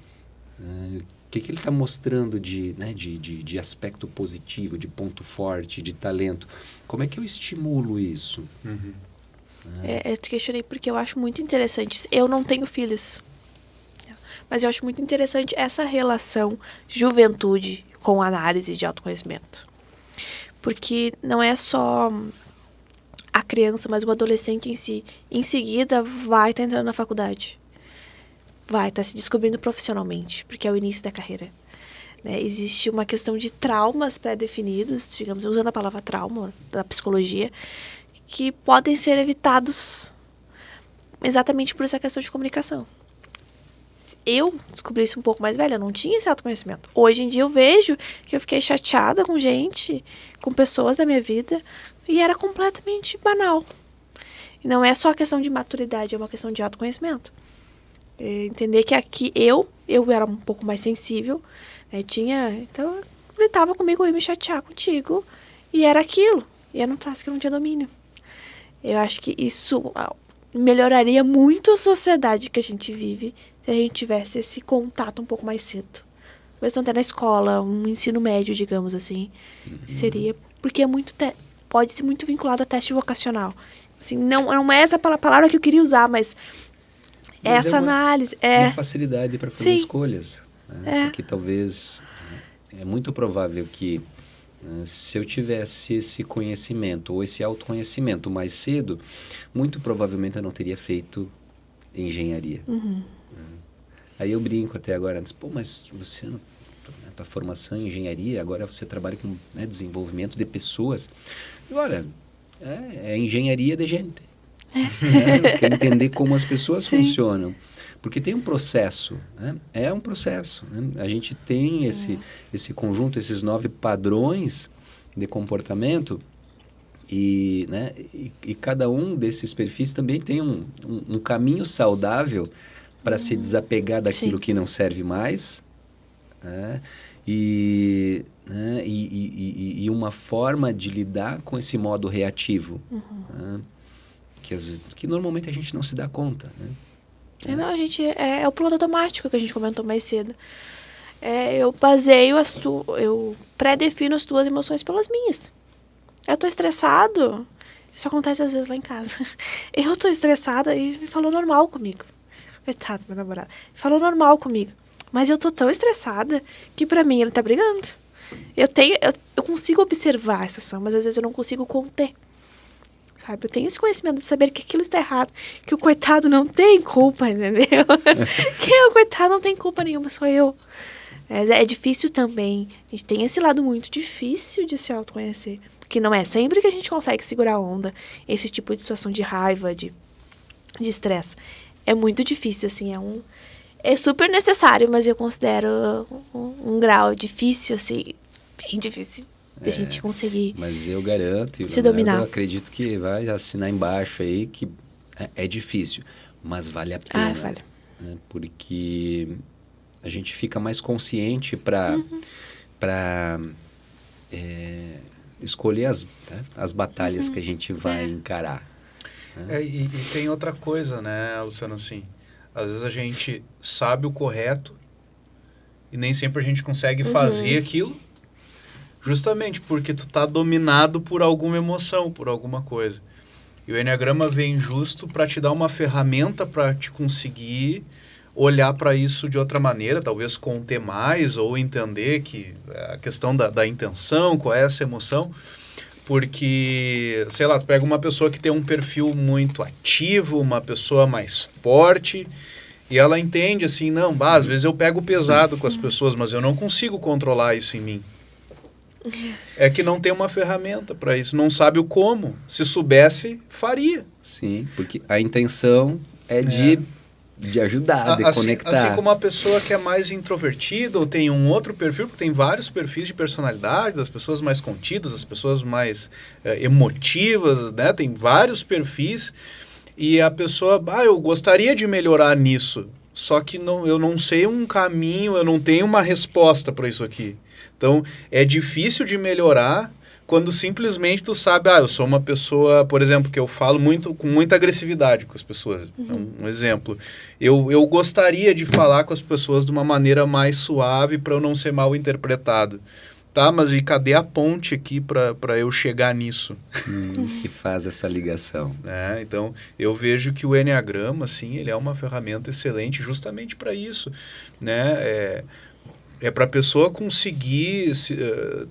o que ele está mostrando de aspecto positivo, de ponto forte, de talento. Como é que eu estimulo isso? Eu te questionei porque eu acho muito interessante. Eu não tenho filhos, mas eu acho muito interessante essa relação juventude com análise de autoconhecimento. Porque não é só a criança, mas o adolescente em si. Em seguida, vai estar entrando na faculdade. Vai estar se descobrindo profissionalmente, porque é o início da carreira. Né? Existe uma questão de traumas pré-definidos, digamos, usando a palavra trauma da psicologia, que podem ser evitados exatamente por essa questão de comunicação. Eu descobri isso um pouco mais velha, eu não tinha esse autoconhecimento. Hoje em dia eu vejo que eu fiquei chateada com gente, com pessoas da minha vida, e era completamente banal. E não é só questão de maturidade, é uma questão de autoconhecimento. Entender que aqui eu era um pouco mais sensível, né? Então eu gritava comigo, eu ia me chatear contigo, e era aquilo. E era um traço que eu não tinha domínio. Eu acho que isso melhoraria muito a sociedade que a gente vive se a gente tivesse esse contato um pouco mais cedo. Mesmo até na escola, um ensino médio, digamos assim, seria... Porque pode ser muito vinculado a teste vocacional. Assim, não é essa palavra que eu queria usar, mas essa análise... Uma facilidade para fazer escolhas. Né? Porque talvez... É muito provável que se eu tivesse esse conhecimento ou esse autoconhecimento mais cedo, muito provavelmente eu não teria feito engenharia. Aí eu brinco até agora, mas você, na tua formação em engenharia, agora você trabalha com desenvolvimento de pessoas. E olha, é engenharia de gente. Quer entender como as pessoas funcionam. Porque tem um processo, né? É um processo. Né? A gente tem esse conjunto, esses 9 padrões de comportamento e cada um desses perfis também tem um caminho saudável para se desapegar daquilo que não serve mais, né? E uma forma de lidar com esse modo reativo, né? Que normalmente a gente não se dá conta, né? Não, a gente é o piloto automático que a gente comentou mais cedo. Eu baseio eu pré-defino as tuas emoções pelas minhas. Eu tô estressado, isso acontece às vezes lá em casa. Eu tô estressada e falou normal comigo. Coitado, meu namorado. Falou normal comigo. Mas eu tô tão estressada que pra mim ele tá brigando. Eu consigo observar essa ação, mas às vezes eu não consigo conter. Sabe? Eu tenho esse conhecimento de saber que aquilo está errado, que o coitado não tem culpa, entendeu? Que o coitado não tem culpa nenhuma, sou eu. É difícil também. A gente tem esse lado muito difícil de se autoconhecer. Porque não é sempre que a gente consegue segurar a onda, esse tipo de situação de raiva, de estresse. É muito difícil, assim, é super necessário, mas eu considero um grau difícil, assim, bem difícil. De a gente conseguir mas eu garanto, se dominar. Eu acredito que vai assinar embaixo aí que é difícil, mas vale a pena. Vale. Né? Porque a gente fica mais consciente para escolher as batalhas que a gente vai encarar. Né? E tem outra coisa, né, Luciano, assim, às vezes a gente sabe o correto e nem sempre a gente consegue fazer aquilo, justamente porque tu tá dominado por alguma emoção, por alguma coisa. E o Enneagrama vem justo para te dar uma ferramenta para te conseguir olhar para isso de outra maneira, talvez conter mais ou entender que a questão da intenção, qual é essa emoção. Porque, sei lá, tu pega uma pessoa que tem um perfil muito ativo, uma pessoa mais forte, e ela entende assim, não, às vezes eu pego pesado com as pessoas, mas eu não consigo controlar isso em mim. É que não tem uma ferramenta para isso, não sabe o como. Se soubesse, faria. Sim, porque a intenção é de ajudar, de conectar. Assim como a pessoa que é mais introvertida ou tem um outro perfil, porque tem vários perfis de personalidade, das pessoas mais contidas, das pessoas mais emotivas, né? Tem vários perfis e a pessoa, eu gostaria de melhorar nisso. só que eu não sei um caminho, eu não tenho uma resposta para isso aqui. Então, é difícil de melhorar quando simplesmente tu sabe, eu sou uma pessoa, por exemplo, que eu falo com muita agressividade com as pessoas. Então, um exemplo, eu gostaria de falar com as pessoas de uma maneira mais suave para eu não ser mal interpretado. Tá, mas e cadê a ponte aqui para eu chegar nisso? Que faz essa ligação. Então, eu vejo que o Enneagrama, assim, ele é uma ferramenta excelente justamente para isso, né? É para a pessoa conseguir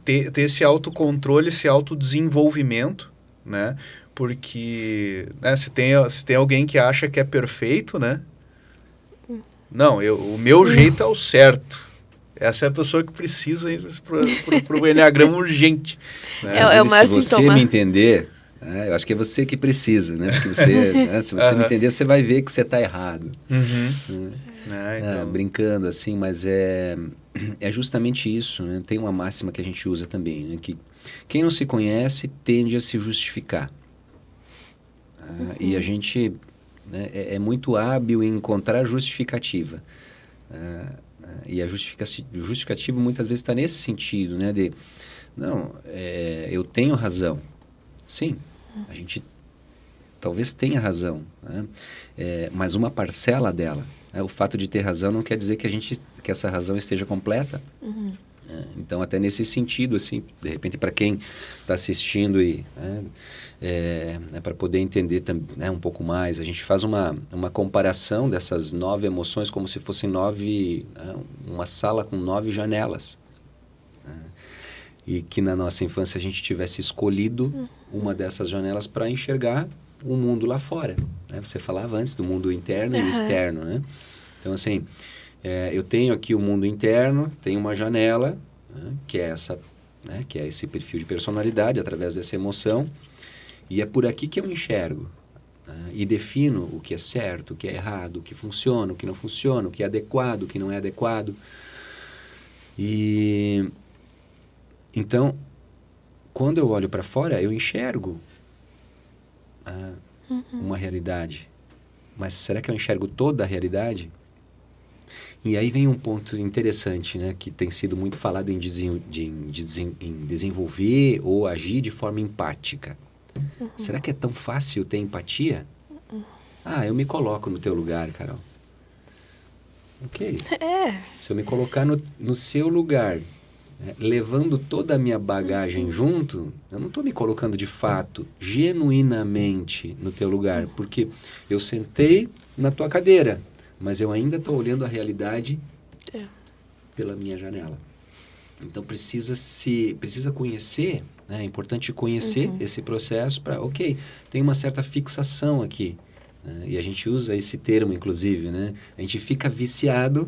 ter esse autocontrole, esse autodesenvolvimento, né? Porque, né, se tem alguém que acha que é perfeito, né? Não, o meu jeito é o certo. Essa é a pessoa que precisa ir para o Enneagrama urgente. Né? É o maior sintoma. Se você me entender, eu acho que é você que precisa, né? Porque você, se você me entender, você vai ver que você está errado. Então... brincando assim, mas é justamente isso, né? Tem uma máxima que a gente usa também, né? Que quem não se conhece tende a se justificar. E a gente, né, é muito hábil em encontrar justificativa. E a justificativa muitas vezes está nesse sentido, né? Eu tenho razão. Sim, a gente talvez tenha razão, né? Mas uma parcela dela. O fato de ter razão não quer dizer que essa razão esteja completa. Então, até nesse sentido, assim, de repente, para quem está assistindo para poder entender um pouco mais, a gente faz uma comparação dessas 9 emoções como se fossem uma sala com 9 janelas. E que na nossa infância a gente tivesse escolhido uma dessas janelas para enxergar o mundo lá fora. Né? Você falava antes do mundo interno e externo, né? Então, assim, eu tenho aqui o mundo interno, tenho uma janela, né, que é que é esse perfil de personalidade através dessa emoção, e é por aqui que eu enxergo, né, e defino o que é certo, o que é errado, o que funciona, o que não funciona, o que é adequado, o que não é adequado. E então, quando eu olho para fora, eu enxergo uma realidade. Mas será que eu enxergo toda a realidade? E aí vem um ponto interessante, né, que tem sido muito falado em desenvolver ou agir de forma empática. Será que é tão fácil ter empatia? Eu me coloco no teu lugar, Carol. Ok. Se eu me colocar no seu lugar, né, levando toda a minha bagagem junto, eu não estou me colocando de fato, genuinamente no teu lugar, porque eu sentei na tua cadeira, mas eu ainda estou olhando a realidade pela minha janela. Então precisa conhecer, né? É importante conhecer esse processo para, tem uma certa fixação aqui, né? E a gente usa esse termo, inclusive, né? A gente fica viciado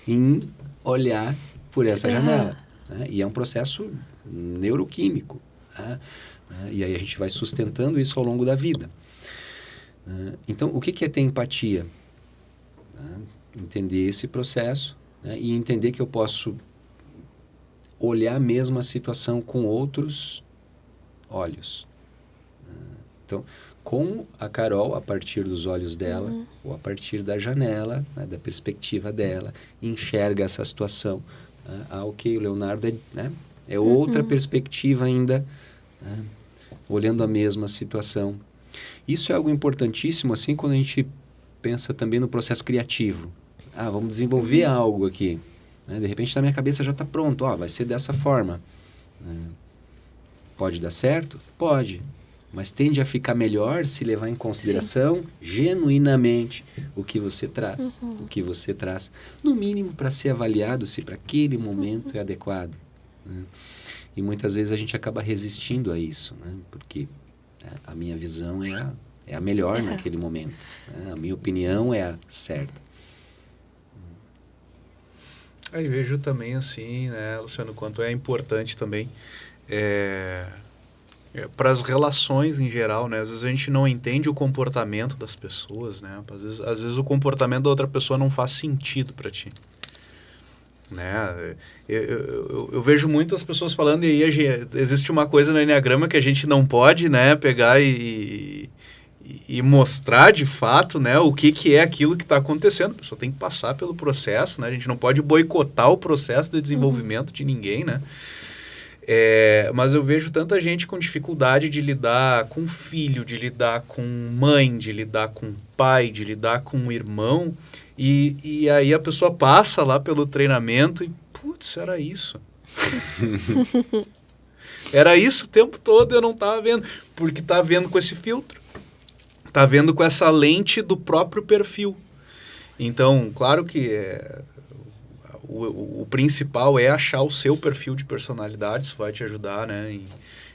em olhar por essa janela. Né? E é um processo neuroquímico. Né? E aí a gente vai sustentando isso ao longo da vida. Então, o que é ter empatia? Entender esse processo, né? E entender que eu posso olhar a mesma situação com outros olhos. Então, com a Carol, a partir dos olhos dela, ou a partir da janela, né, da perspectiva dela, enxerga essa situação. O Leonardo é outra perspectiva ainda, né, olhando a mesma situação. Isso é algo importantíssimo, assim, quando a gente pensa também no processo criativo. Vamos desenvolver algo aqui. Né? De repente, na minha cabeça já está pronto. Vai ser dessa forma. Pode dar certo? Pode. Mas tende a ficar melhor se levar em consideração genuinamente o que você traz. O que você traz. No mínimo, para ser avaliado se para aquele momento é adequado. Né? E muitas vezes a gente acaba resistindo a isso. Né? Porque a minha visão é a melhor naquele momento. Né? A minha opinião é a certa. Aí vejo também assim, né, Luciano, quanto é importante também para as relações em geral, né? Às vezes a gente não entende o comportamento das pessoas, né? Às vezes o comportamento da outra pessoa não faz sentido para ti. Né? Eu vejo muitas pessoas falando, e aí existe uma coisa no Enneagrama que a gente não pode, né, pegar e e mostrar de fato, né, o que é aquilo que está acontecendo. A pessoa tem que passar pelo processo, né? A gente não pode boicotar o processo de desenvolvimento de ninguém, né? Mas eu vejo tanta gente com dificuldade de lidar com filho, de lidar com mãe, de lidar com pai, de lidar com irmão, e aí a pessoa passa lá pelo treinamento e, putz, era isso. Era isso o tempo todo, eu não estava vendo, porque tá vendo com esse filtro. Tá vendo com essa lente do próprio perfil. Então, claro que o principal é achar o seu perfil de personalidade, isso vai te ajudar, né,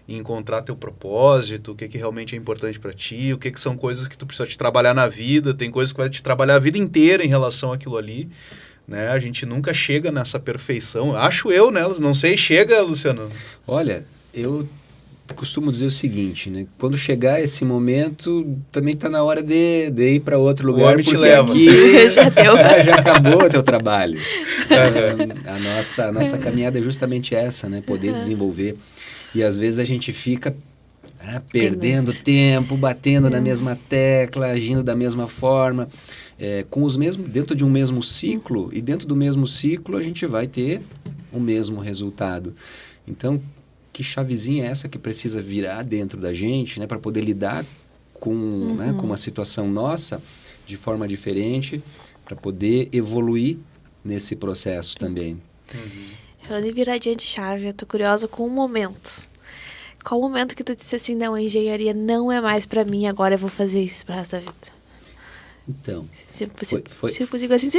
em encontrar teu propósito, o que realmente é importante para ti, o que são coisas que tu precisa te trabalhar na vida, tem coisas que vai te trabalhar a vida inteira em relação àquilo ali, né, a gente nunca chega nessa perfeição, acho eu, né, não sei, chega, Luciano? Olha, eu costumo dizer o seguinte, né? Quando chegar esse momento, também está na hora de ir para outro lugar. O homem te leva. Aqui já acabou o teu trabalho. A nossa caminhada é justamente essa, né? Poder desenvolver. E às vezes a gente fica perdendo tempo, batendo na mesma tecla, agindo da mesma forma, com os mesmos, dentro de um mesmo ciclo, e dentro do mesmo ciclo a gente vai ter o mesmo resultado. Então, que chavezinha é essa que precisa virar dentro da gente, né, para poder lidar com, né, com uma situação nossa de forma diferente, para poder evoluir nesse processo também. Falando em viradinha de chave, eu tô curiosa com um momento. Qual o momento que tu disse assim, não, a engenharia não é mais para mim, agora eu vou fazer isso pro resto da vida? Então, se possível assim,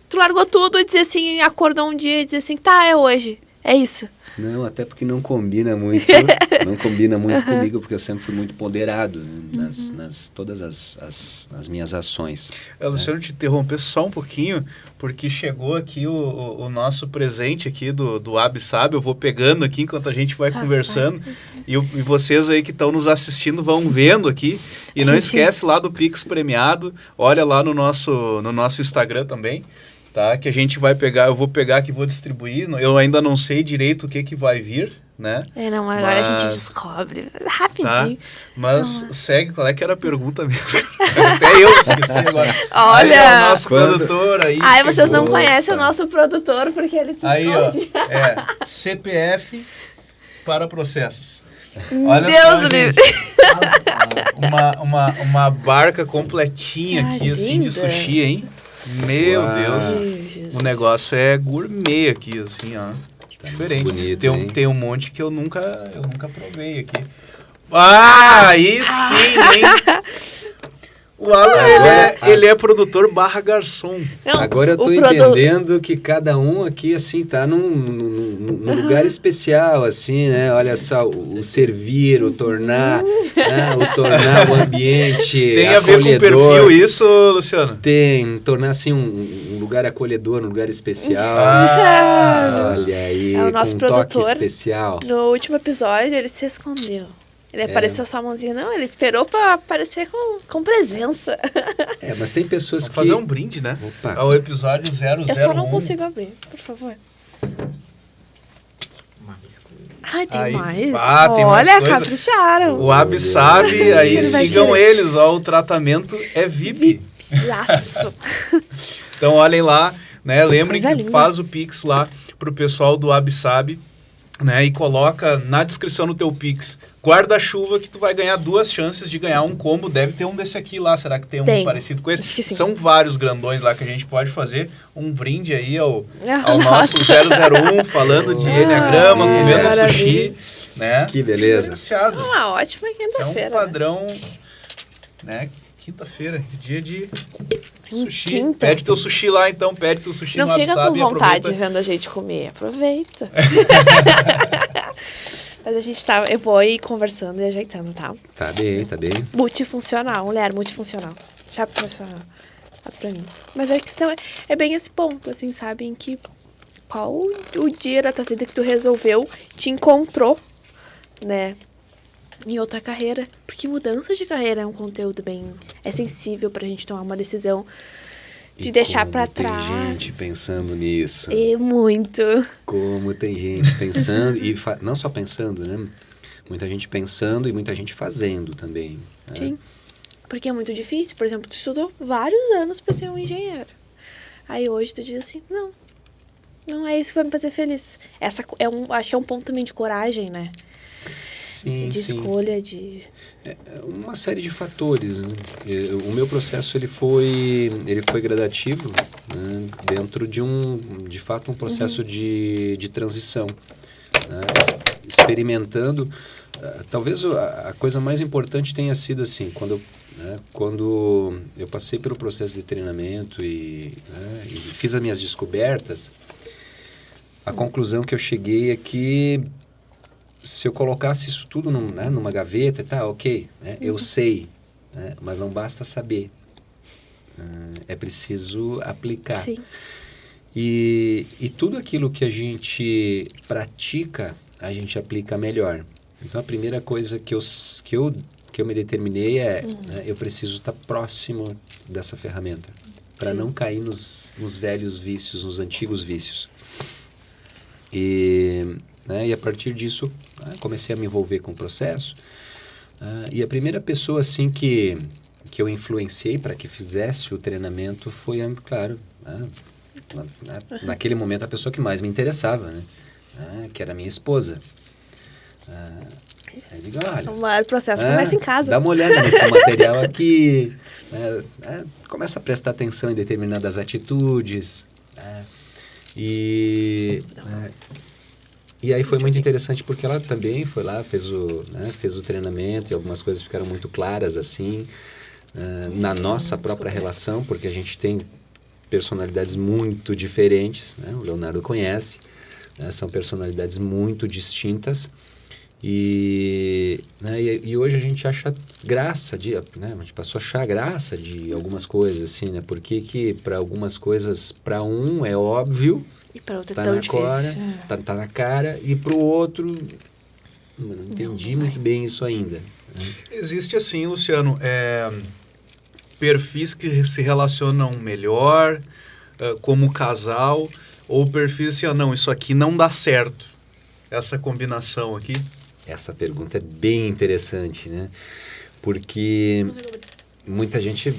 tu largou tudo e dizer assim, acordou um dia e dizer assim, tá, é hoje, é isso. Não, até porque não combina muito, comigo, porque eu sempre fui muito ponderado, né, nas todas as minhas ações. Luciano, te interromper só um pouquinho, porque chegou aqui o nosso presente aqui do ABSAB, eu vou pegando aqui enquanto a gente vai conversando, e vocês aí que estão nos assistindo vão vendo aqui, e não esquece lá do Pix premiado, olha lá no nosso Instagram também. Tá, que a gente vai pegar, eu vou pegar aqui e vou distribuir, eu ainda não sei direito o que vai vir, né? Agora a gente descobre, rapidinho. Tá, mas segue, qual é que era a pergunta mesmo? Até eu esqueci agora. Olha! Aí, o nosso produtor aí. Vocês não conhecem o nosso produtor, porque ele se esconde. Ó, CPF para processos. Olha Deus só, livre! Uma barca completinha aqui, assim, de sushi, hein? Meu Deus, o negócio é gourmet aqui, assim, ó. Tá diferente. Bonito, tem um monte que eu nunca provei aqui. Aí sim, hein? O Alan, ele é produtor / garçom. Não, agora eu tô entendendo que cada um aqui, assim, tá num lugar especial, assim, né? Olha só, o servir, o tornar, né? O ambiente tem a ver com o perfil isso, Luciano? Tem, tornar, assim, um lugar acolhedor, um lugar especial. Olha aí, o nosso com um produtor, toque especial. No último episódio, ele se escondeu. Ele apareceu só a mãozinha, não, ele esperou pra aparecer com presença. Mas tem pessoas fazer um brinde, né? Opa. Ao episódio 001. Eu só não consigo abrir, por favor. Tem mais? Tem olha, mais capricharam. O ABSAB, aí sigam eles, ó, o tratamento é VIP. Laço. Então olhem lá, né? Lembrem que faz o Pix lá pro pessoal do ABSAB, né? E coloca na descrição do teu Pix guarda-chuva que tu vai ganhar 2 chances de ganhar um combo. Deve ter um desse aqui lá. Será que tem um parecido com esse? São vários grandões lá que a gente pode fazer um brinde aí ao nosso 001 falando de Enneagrama, comendo sushi, né? Que beleza. Uma ótima quinta-feira. É um padrão, né? Quinta-feira, dia de sushi. Quinta. Pede teu sushi lá, então. Pede teu sushi no ABSAB. Não fica com vontade vendo a gente comer. Aproveita. Mas a gente eu vou ir conversando e ajeitando, tá? Tá bem. Multifuncional, mulher multifuncional. Já começou pra mim. Mas a questão é bem esse ponto, assim, sabe? Em que qual o dia da tua vida que tu resolveu, te encontrou, né? Em outra carreira. Porque mudança de carreira é um conteúdo é sensível pra gente tomar uma decisão de deixar pra trás. Tem gente pensando nisso. Muito. Como tem gente pensando, e não só pensando, né? Muita gente pensando e muita gente fazendo também. Né? Sim. Porque é muito difícil. Por exemplo, tu estudou vários anos para ser um engenheiro. Aí hoje tu diz assim, não é isso que vai me fazer feliz. Acho que é um ponto também de coragem, né? Sim, de sim. escolha, de... Uma série de fatores, né? O meu processo ele foi gradativo, né? Dentro de fato, um processo de transição, né? Experimentando. Talvez a coisa mais importante tenha sido assim, quando eu passei pelo processo de treinamento e fiz as minhas descobertas, a conclusão que eu cheguei é que se eu colocasse isso tudo numa gaveta, tá, ok, né, eu sei, né, mas não basta saber. É preciso aplicar. Sim. E tudo aquilo que a gente pratica, a gente aplica melhor. Então, a primeira coisa que eu me determinei né, eu preciso estar próximo dessa ferramenta, para não cair nos velhos vícios, nos antigos vícios. E a partir disso, comecei a me envolver com o processo. E a primeira pessoa assim que eu influenciei para que fizesse o treinamento foi, claro, naquele momento a pessoa que mais me interessava, né? Que era a minha esposa. Aí digo, olha, O maior processo começa em casa. Dá uma olhada nesse material aqui. Começa a prestar atenção em determinadas atitudes. E aí foi muito interessante porque ela também foi lá, fez o treinamento e algumas coisas ficaram muito claras assim, na nossa própria relação, porque a gente tem personalidades muito diferentes, né? O Leonardo conhece, né? São personalidades muito distintas e hoje a gente acha graça né? A gente passou a achar graça de algumas coisas assim, né? Porque que para algumas coisas, para um é óbvio, e para outro tá é tão na difícil. tá na cara, e para o outro não entendi muito bem isso ainda. Existe assim, Luciano, perfis que se relacionam melhor como casal, ou perfis assim, não, isso aqui não dá certo, essa combinação aqui? Essa pergunta é bem interessante, né? Porque muita gente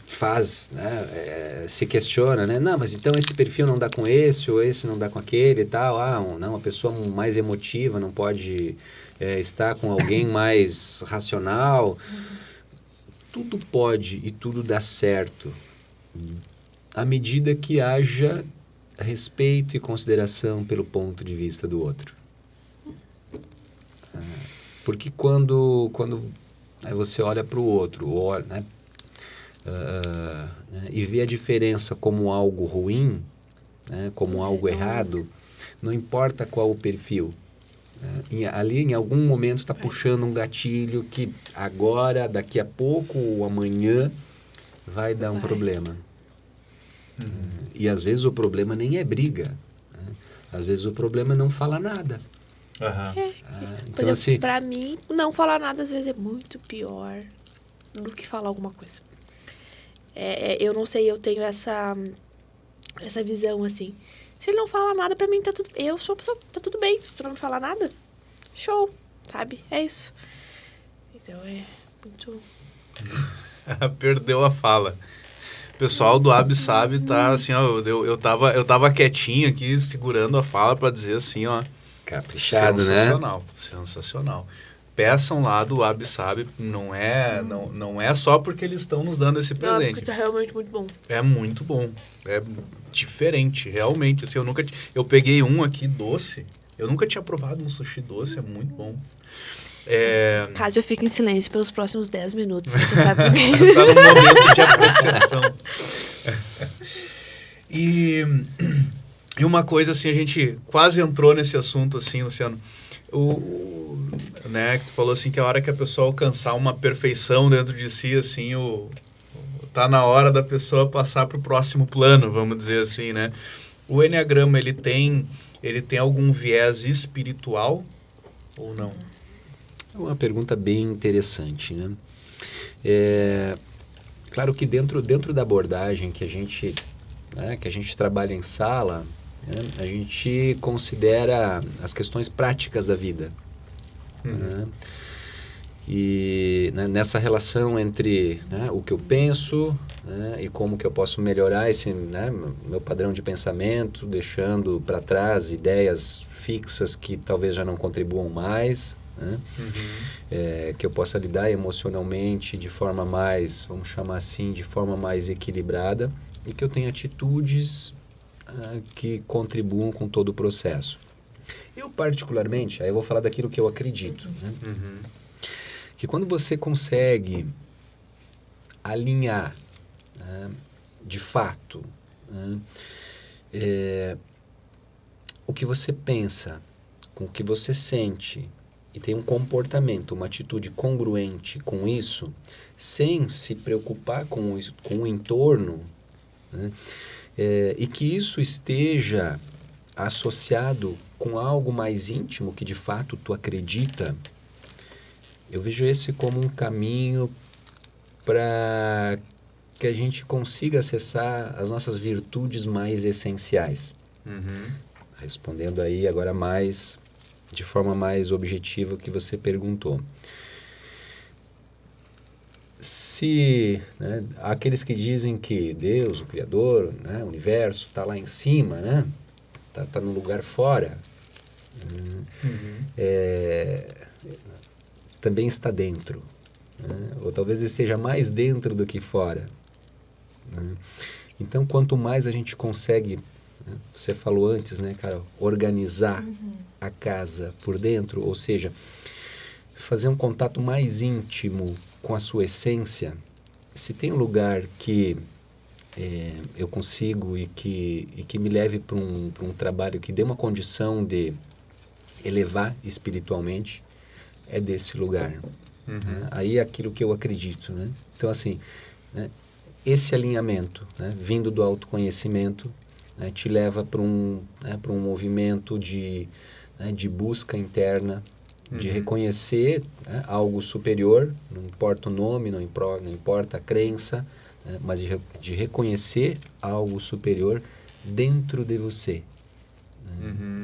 faz, né, se questiona, né? Não, mas então esse perfil não dá com esse, ou esse não dá com aquele e tal. Não, uma pessoa mais emotiva não pode estar com alguém mais racional. Tudo pode e tudo dá certo, à medida que haja respeito e consideração pelo ponto de vista do outro. Porque quando você olha para o outro, né, e vê a diferença como algo ruim, né, como algo errado, não importa qual o perfil. Ali em algum momento está puxando um gatilho que agora, daqui a pouco ou amanhã vai dar um problema. E às vezes o problema nem é briga, né? Às vezes o problema é não falar nada. Então, assim, pra mim, não falar nada às vezes é muito pior do que falar alguma coisa. Eu não sei, eu tenho essa visão assim. Se ele não fala nada, pra mim tá tudo... Eu sou uma pessoa, tá tudo bem. Se tu não falar nada, show, sabe? É isso. Então é muito... Perdeu a fala. O pessoal do ABSAB tá assim, ó, eu tava quietinho aqui, segurando a fala pra dizer assim, ó... Caprichado, sensacional, né? Sensacional. Peçam lá do ABSAB, não é só porque eles estão nos dando esse presente. Não, porque tá realmente muito bom. É muito bom, é diferente, realmente. Assim, eu peguei um aqui doce, eu nunca tinha provado um sushi doce, é muito bom. Caso eu fique em silêncio pelos próximos 10 minutos, você sabe por quê. Tá no momento de apreciação. E uma coisa assim, a gente quase entrou nesse assunto assim, Luciano, né, que tu falou assim que a hora que a pessoa alcançar uma perfeição dentro de si, assim, tá na hora da pessoa passar para o próximo plano, vamos dizer assim, né? O Enneagrama, ele tem algum viés espiritual ou não? É uma pergunta bem interessante, né? Claro que dentro da abordagem que a gente trabalha em sala, né, a gente considera as questões práticas da vida. Né? E nessa relação entre o que eu penso, e como que eu posso melhorar esse meu padrão de pensamento, deixando para trás ideias fixas que talvez já não contribuam mais, que eu possa lidar emocionalmente de forma mais, vamos chamar assim, de forma mais equilibrada, e que eu tenha atitudes que contribuam com todo o processo. Eu particularmente, aí eu vou falar daquilo que eu acredito, que quando você consegue alinhar, de fato, o que você pensa com o que você sente e tem um comportamento, uma atitude congruente com isso, sem se preocupar com o entorno, e que isso esteja associado com algo mais íntimo que de fato tu acredita, eu vejo esse como um caminho para que a gente consiga acessar as nossas virtudes mais essenciais. Respondendo aí agora de forma mais objetiva o que você perguntou. Se aqueles que dizem que Deus, o Criador, o universo, está lá em cima, tá no lugar fora, também está dentro, ou talvez esteja mais dentro do que fora. Então, quanto mais a gente consegue, você falou antes, Carol, organizar a casa por dentro, ou seja, fazer um contato mais íntimo com a sua essência, se tem um lugar que eu consigo e que me leve para um trabalho que dê uma condição de elevar espiritualmente, é desse lugar. Aí é aquilo que eu acredito. Então, assim, esse alinhamento, vindo do autoconhecimento, te leva para um movimento de busca interna, de reconhecer algo superior, não importa o nome, não importa a crença, mas de reconhecer algo superior dentro de você.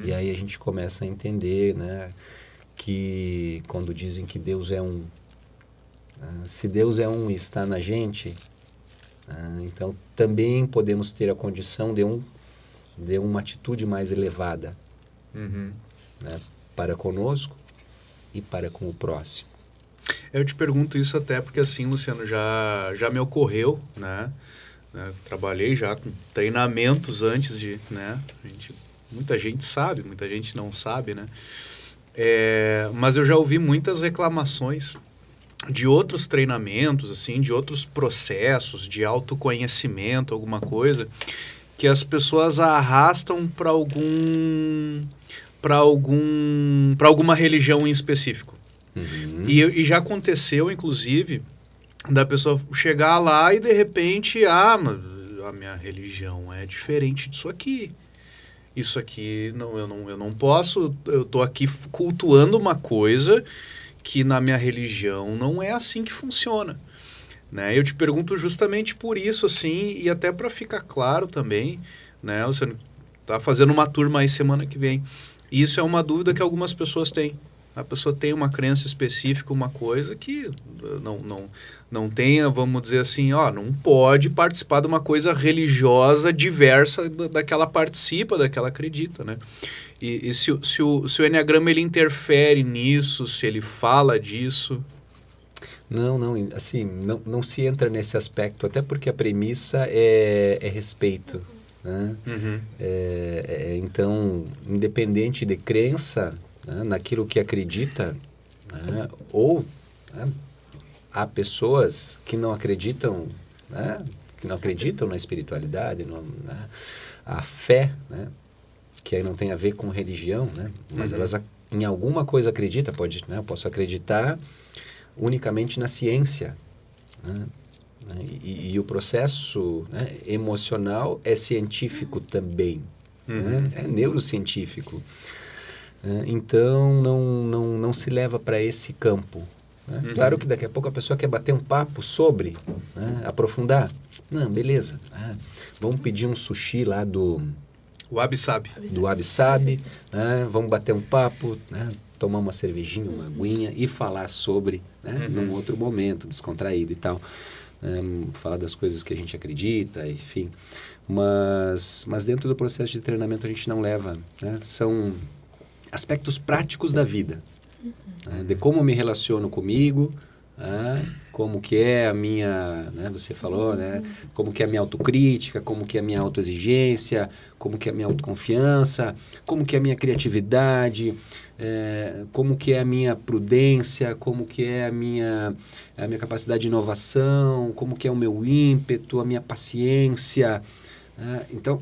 E aí a gente começa a entender, que quando dizem que Deus é um, se Deus é um e está na gente, então também podemos ter a condição de uma atitude mais elevada, para conosco e para com o próximo. Eu te pergunto isso até porque, assim, Luciano, já me ocorreu, trabalhei já com treinamentos antes de, muita gente sabe, muita gente não sabe, mas eu já ouvi muitas reclamações de outros treinamentos, assim, de outros processos de autoconhecimento, alguma coisa, que as pessoas arrastam para alguma religião em específico. E já aconteceu, inclusive, da pessoa chegar lá e de repente, mas a minha religião é diferente disso aqui. Isso aqui, eu não posso, eu estou aqui cultuando uma coisa que na minha religião não é assim que funciona. Eu te pergunto justamente por isso, assim, e até para ficar claro também, você está fazendo uma turma aí semana que vem. E isso é uma dúvida que algumas pessoas têm. A pessoa tem uma crença específica, uma coisa que não tenha, vamos dizer assim, não pode participar de uma coisa religiosa diversa da que ela participa, da que ela acredita, E se o Enneagrama ele interfere nisso, se ele fala disso? Não, assim, não se entra nesse aspecto, até porque a premissa é respeito. Então, independente de crença, naquilo que acredita, ou há pessoas que não acreditam, na espiritualidade, a fé, que aí não tem a ver com religião, mas elas em alguma coisa acreditam, eu posso acreditar unicamente na ciência, e o processo emocional é científico também, é neurocientífico. Então, não se leva para esse campo. Claro que daqui a pouco a pessoa quer bater um papo sobre, aprofundar. Não, beleza. Vamos pedir um sushi lá do Wabi Sabi. Do Wabi Sabi, vamos bater um papo, tomar uma cervejinha, uma aguinha e falar sobre, né, num outro momento, descontraído e tal. Falar das coisas que a gente acredita, enfim. Mas dentro do processo de treinamento a gente não leva, né? São aspectos práticos da vida, né? De como eu me relaciono comigo, como que é a minha, né, você falou, né, como que é a minha autocrítica, como que é a minha autoexigência, como que é a minha autoconfiança, como que é a minha criatividade, como que é a minha prudência, como que é a minha capacidade de inovação, como que é o meu ímpeto, a minha paciência, então,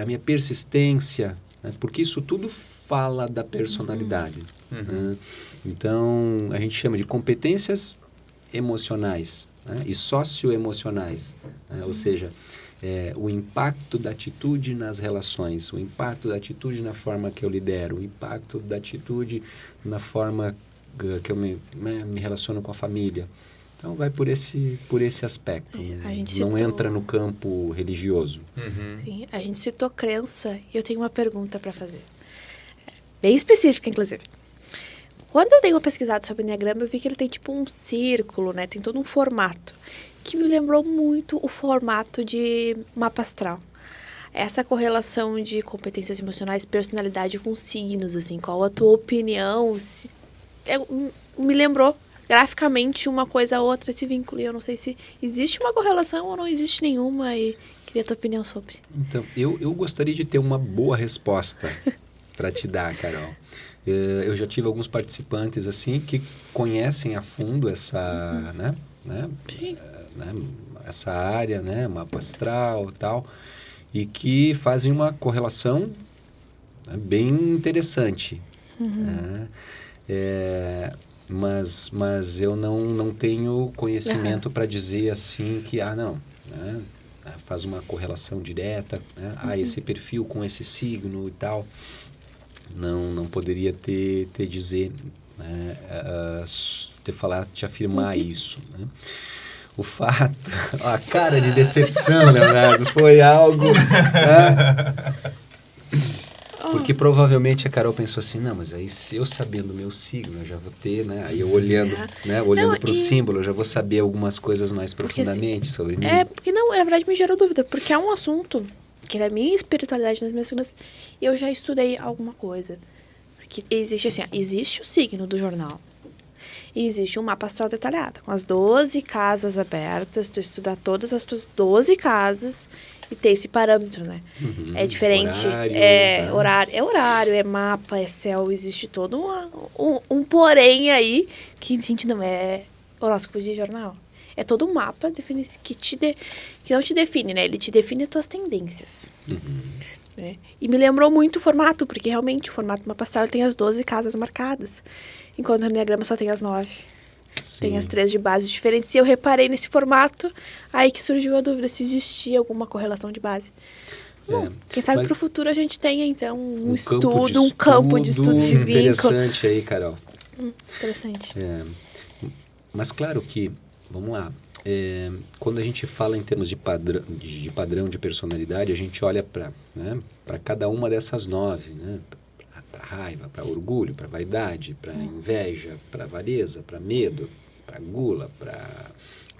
a minha persistência, né, porque isso tudo fala da personalidade. Então, a gente chama de competências emocionais, né, e socioemocionais, né, ou seja, o impacto da atitude nas relações, o impacto da atitude na forma que eu lidero, o impacto da atitude na forma que eu me relaciono com a família. Então, vai por esse aspecto. Né? Não entra no campo religioso. Sim, a gente citou crença e eu tenho uma pergunta para fazer. Bem específica, inclusive. Quando eu dei uma pesquisada sobre o Enneagrama, eu vi que ele tem tipo um círculo, né? Tem todo um formato, que me lembrou muito o formato de mapa astral. Essa correlação de competências emocionais, personalidade com signos, assim, qual a tua opinião? Me lembrou graficamente uma coisa a outra, esse vínculo. E eu não sei se existe uma correlação ou não existe nenhuma, e queria a tua opinião sobre. Então, eu gostaria de ter uma boa resposta para te dar, Carol. Eu já tive alguns participantes assim que conhecem a fundo essa, né, essa área, né, mapa astral e tal, e que fazem uma correlação, né, bem interessante. Né? Mas eu não tenho conhecimento para dizer assim que, não, né, faz uma correlação direta, né, esse perfil com esse signo e tal. Não poderia dizer, né, te afirmar isso. Né? O fato, a cara de decepção, Leonardo, foi algo... Né? Porque provavelmente a Carol pensou assim, não, mas aí se eu sabendo o meu signo, eu já vou ter, né? Aí eu olhando para o símbolo, eu já vou saber algumas coisas mais profundamente sobre mim. Porque não, na verdade me gerou dúvida, porque é um assunto que na minha espiritualidade, nas minhas crenças, eu já estudei alguma coisa. Porque existe assim, existe o signo do jornal. E existe um mapa astral detalhado, com as 12 casas abertas, tu estudar todas as tuas 12 casas e ter esse parâmetro, né? É diferente, horário, é mapa, é céu, existe todo um porém aí, que, gente, não é horóscopo de jornal. É todo um mapa que não te define, né? Ele te define as tuas tendências. Né? E me lembrou muito o formato, porque realmente o formato do mapa astral tem as 12 casas marcadas, enquanto o Enneagrama só tem as 9. Sim. Tem as 3 de base diferentes. E eu reparei nesse formato, aí que surgiu a dúvida se existia alguma correlação de base. Bom, quem sabe para o futuro a gente tenha, então, um campo de estudo de vínculo. Interessante aí, Carol. Interessante. Mas claro que, vamos lá, quando a gente fala em termos de padrão de personalidade, a gente olha para cada uma dessas 9, né? Para raiva, para orgulho, para vaidade, para inveja, para avareza, para medo, para gula, para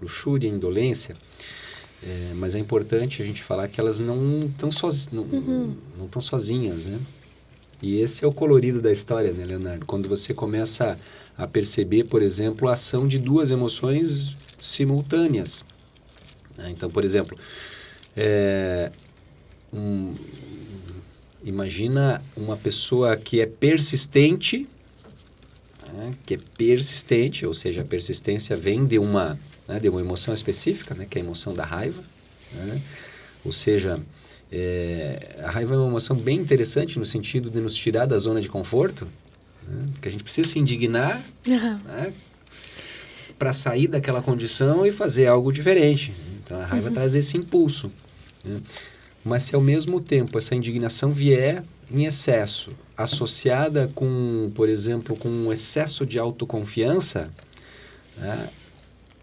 luxúria e indolência. Mas é importante a gente falar que elas não estão sozinhas, né? E esse é o colorido da história, né, Leonardo? Quando você começa a perceber, por exemplo, a ação de 2 emoções simultâneas. Então, por exemplo, imagina uma pessoa que é persistente, ou seja, a persistência vem de uma emoção específica, né, que é a emoção da raiva. Né? Ou seja, a raiva é uma emoção bem interessante no sentido de nos tirar da zona de conforto, né? Porque a gente precisa se indignar, né, para sair daquela condição e fazer algo diferente. Então, a raiva traz esse impulso. Né? Mas se ao mesmo tempo essa indignação vier em excesso, associada com, por exemplo, com um excesso de autoconfiança, né?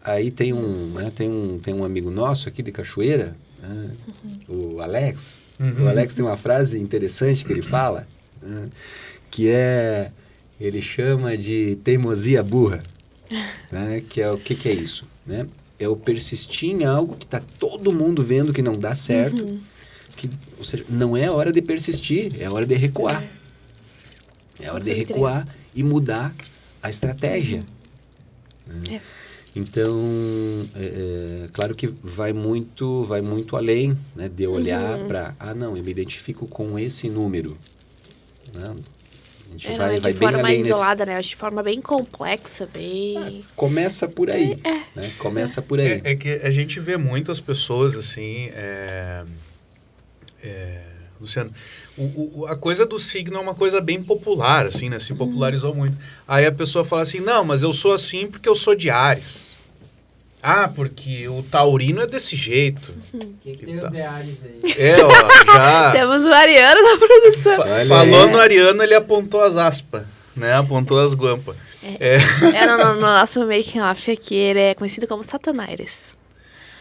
Aí tem um amigo nosso aqui de Cachoeira, né? O Alex. O Alex tem uma frase interessante que ele fala, né? que ele chama de teimosia burra, né? Que é o que é isso, né? É o persistir em algo que está todo mundo vendo que não dá certo, ou seja, não é hora de persistir, é hora de recuar. É hora de recuar e mudar a estratégia. Né? Então, claro que vai muito além, né, de olhar para, não, eu me identifico com esse número. Né? A gente vai de forma mais isolada, né? De forma bem complexa, bem... Começa por aí. Né? Começa por aí. É que a gente vê muitas pessoas, assim... Luciano, a coisa do signo é uma coisa bem popular, assim, né? Se popularizou muito. Aí a pessoa fala assim, não, mas eu sou assim porque eu sou de Áries. Ah, porque o taurino é desse jeito. Que tem os de Áries aí? Já... Temos o Ariano na produção. Falou no Ariano, ele apontou as aspas, né? Apontou as guampas. No nosso making off aqui, ele é conhecido como Satanaires.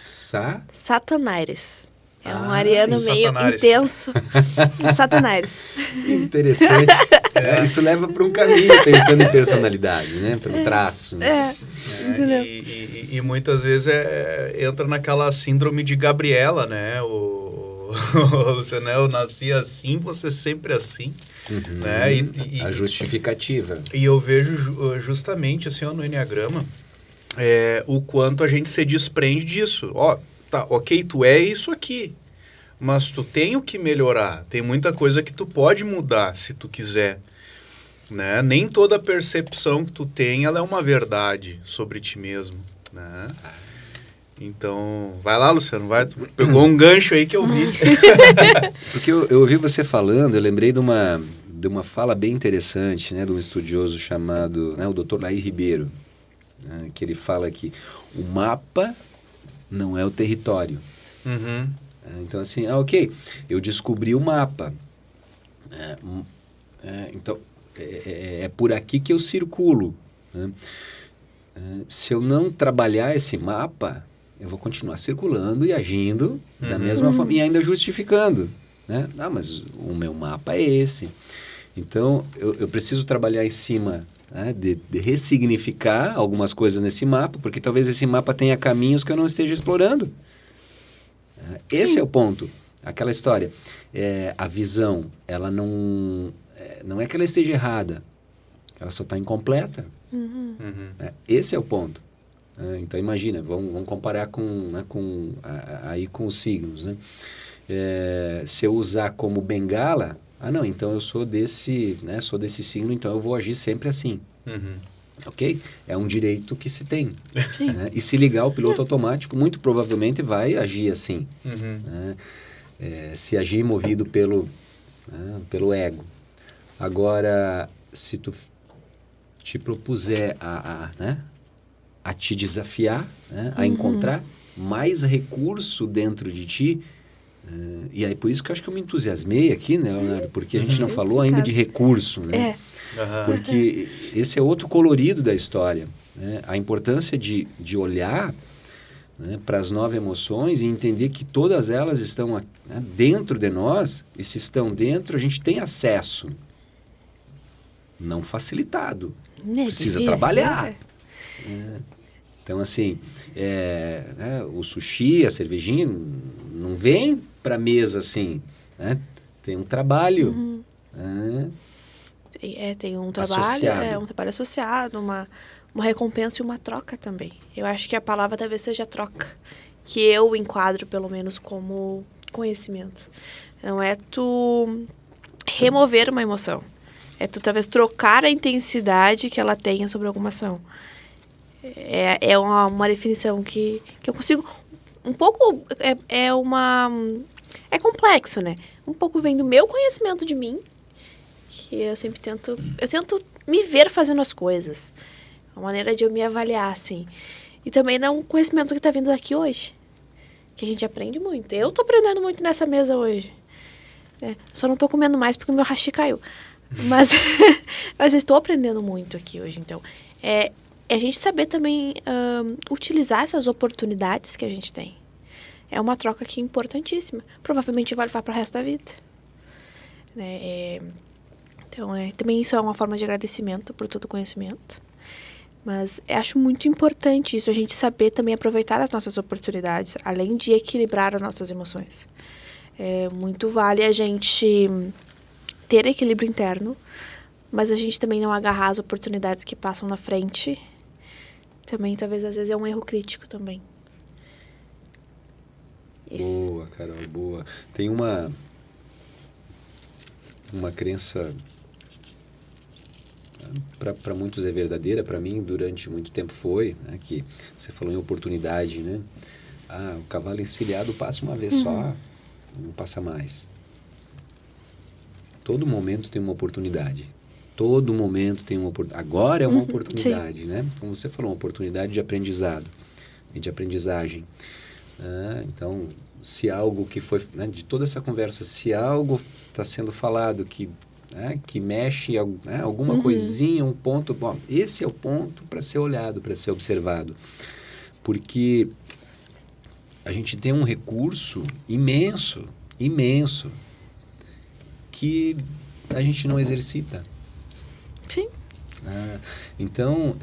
Satanaires. É um ariano meio intenso. Satanás. Interessante. Isso leva para um caminho, pensando em personalidade, né? Para um traço. Né? Entendeu? E muitas vezes entra naquela síndrome de Gabriela, né? Luciano, eu nasci assim, você sempre assim. Né? A justificativa. E eu vejo justamente assim, no Enneagrama, o quanto a gente se desprende disso. Tá, ok, tu é isso aqui, mas tu tem o que melhorar. Tem muita coisa que tu pode mudar se tu quiser, né? Nem toda percepção que tu tem, ela é uma verdade sobre ti mesmo, né? Então, vai lá, Luciano, vai. Tu pegou um gancho aí que eu vi. Porque eu ouvi você falando, eu lembrei de uma fala bem interessante, né? De um estudioso chamado, né, o Dr. Laí Ribeiro, né, que ele fala que o mapa não é o território. Então, assim, ok, eu descobri o mapa. Então, é por aqui que eu circulo. Né? Se eu não trabalhar esse mapa, eu vou continuar circulando e agindo da mesma forma e ainda justificando. Né? Mas o meu mapa é esse. Então, eu preciso trabalhar em cima, né, de ressignificar algumas coisas nesse mapa, porque talvez esse mapa tenha caminhos que eu não esteja explorando. Esse é o ponto. Aquela história. A visão, ela não é que ela esteja errada, ela só está incompleta. Esse é o ponto. Então, imagina, vamos comparar com os signos. Né? Se eu usar como bengala... não, então eu sou desse signo, então eu vou agir sempre assim. Ok? É um direito que se tem. Né? E se ligar o piloto automático, muito provavelmente vai agir assim. Né? Se agir movido pelo ego. Agora, se tu te propuser a te desafiar, né? A encontrar mais recurso dentro de ti, e aí por isso que eu acho que eu me entusiasmei aqui, né, Leonardo? Porque a gente não falou ainda de recurso, né? Porque esse é outro colorido da história, né? A importância de olhar, né, para as 9 emoções e entender que todas elas estão, né, dentro de nós, e se estão dentro, a gente tem acesso. Não facilitado. Precisa trabalhar. Então, assim, o sushi, a cervejinha, não vem para a mesa assim, né? Tem um trabalho. Tem um trabalho, um trabalho associado, uma recompensa e uma troca também. Eu acho que a palavra talvez seja troca, que eu enquadro pelo menos como conhecimento. Não é tu remover uma emoção, é tu talvez trocar a intensidade que ela tenha sobre alguma ação. É uma definição que eu consigo um pouco, é complexo, né? Um pouco vem do meu conhecimento de mim, que eu sempre tento me ver fazendo as coisas. Uma maneira de eu me avaliar, assim. E também dá um conhecimento que tá vindo aqui hoje, que a gente aprende muito. Eu tô aprendendo muito nessa mesa hoje. Só não tô comendo mais porque o meu hashi caiu. Mas eu estou aprendendo muito aqui hoje, então. É a gente saber também utilizar essas oportunidades que a gente tem. É uma troca aqui importantíssima. Provavelmente vai levar para o resto da vida. Né? Então, também isso é uma forma de agradecimento por todo o conhecimento. Mas acho muito importante isso, a gente saber também aproveitar as nossas oportunidades, além de equilibrar as nossas emoções. Muito vale a gente ter equilíbrio interno, mas a gente também não agarrar as oportunidades que passam na frente. Também, talvez, às vezes, é um erro crítico também. Boa, Carol, boa. Tem uma crença, para muitos é verdadeira, para mim durante muito tempo foi, né, que você falou em oportunidade, né? O cavalo encilhado passa uma vez só, não passa mais. Todo momento tem uma oportunidade. Todo momento tem uma oportunidade. Agora é uma oportunidade, né? Como você falou, uma oportunidade de aprendizado e de aprendizagem. Então, se algo que foi, né, de toda essa conversa, se algo está sendo falado que mexe, né, alguma coisinha, um ponto, bom, esse é o ponto para ser olhado, para ser observado. Porque a gente tem um recurso imenso, que a gente não exercita. Sim. Então,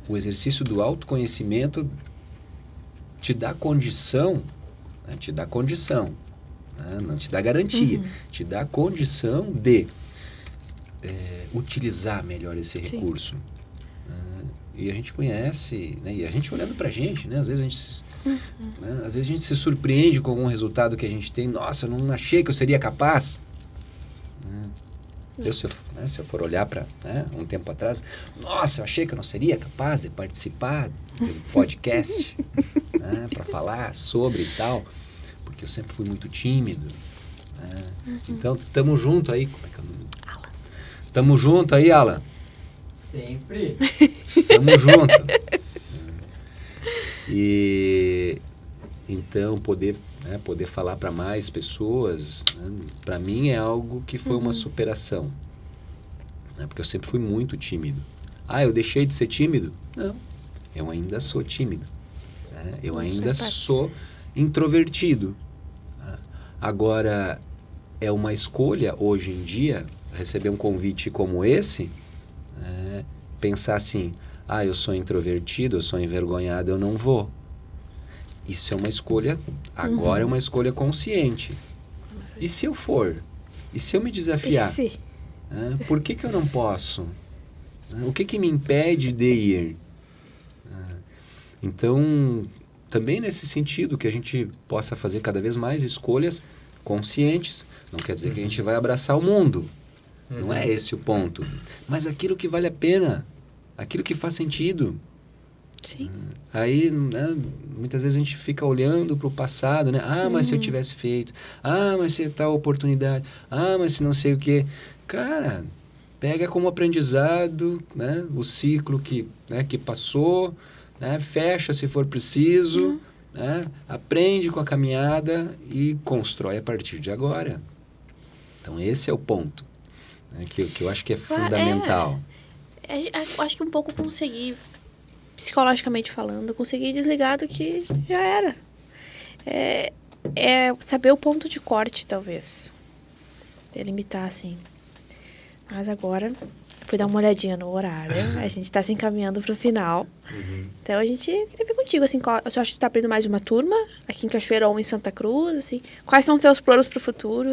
o exercício do autoconhecimento te dá condição, né, não te dá garantia, te dá condição de utilizar melhor esse recurso. E a gente conhece, né, e a gente olhando pra gente, né, às vezes a gente se surpreende com algum resultado que a gente tem. Nossa, eu não achei que eu seria capaz. Se eu for olhar para um tempo atrás, nossa, eu achei que eu não seria capaz de participar do podcast para falar sobre e tal, porque eu sempre fui muito tímido. Então, tamo junto aí. Como é que é o nome? Alan. Tamo junto aí, Alan. Sempre. Tamo junto. E então poder falar para mais pessoas, né, para mim é algo que foi uma superação, né, porque eu sempre fui muito tímido. Eu deixei de ser tímido? Não, eu ainda sou tímido, né, eu ainda sou introvertido. Agora, é uma escolha hoje em dia receber um convite como esse, pensar assim, eu sou introvertido, eu sou envergonhado, eu não vou. Isso é uma escolha, agora é uma escolha consciente. E se eu for? E se eu me desafiar? Por que eu não posso? O que me impede de ir? Então, também nesse sentido, que a gente possa fazer cada vez mais escolhas conscientes. Não quer dizer que a gente vai abraçar o mundo. Não é esse o ponto. Mas aquilo que vale a pena, aquilo que faz sentido. Sim. Aí, né, muitas vezes a gente fica olhando para o passado, né? Mas se eu tivesse feito, mas se tal oportunidade, mas se não sei o quê. Cara, pega como aprendizado, né, o ciclo que passou, né, fecha se for preciso, né, aprende com a caminhada e constrói a partir de agora. Então, esse é o ponto, né, que eu acho que é fundamental. Eu acho que um pouco conseguir, psicologicamente falando, conseguir desligar do que já era. Saber o ponto de corte, talvez. Delimitar, assim. Mas agora, fui dar uma olhadinha no horário. A gente tá se encaminhando pro final. Então, a gente queria ver contigo, assim, eu acho que tu tá abrindo mais uma turma, aqui em Cachoeira ou em Santa Cruz, assim. Quais são os teus planos pro futuro?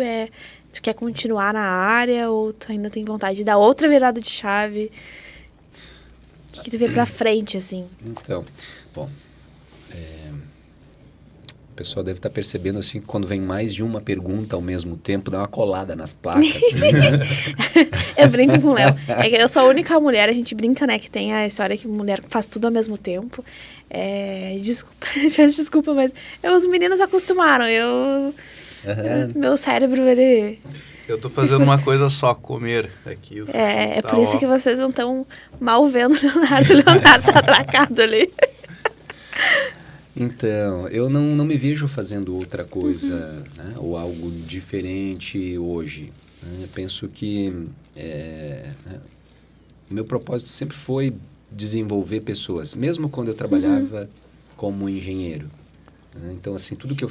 Tu quer continuar na área ou tu ainda tem vontade de dar outra virada de chave? O que tu vê pra frente, assim? Então, bom, o pessoal deve estar percebendo, assim, que quando vem mais de uma pergunta ao mesmo tempo, dá uma colada nas placas, assim, né? Eu brinco com o Léo. É que eu sou a única mulher, a gente brinca, né, que tem a história que mulher faz tudo ao mesmo tempo. Desculpa, mas os meninos acostumaram, meu cérebro, ele... Eu tô fazendo uma coisa só, comer aqui. Por isso que vocês não estão mal vendo o Leonardo. O Leonardo tá atracado ali. Então, eu não me vejo fazendo outra coisa, né, ou algo diferente hoje. Né? Eu penso que o meu propósito sempre foi desenvolver pessoas, mesmo quando eu trabalhava como engenheiro. Né? Então, assim, tudo que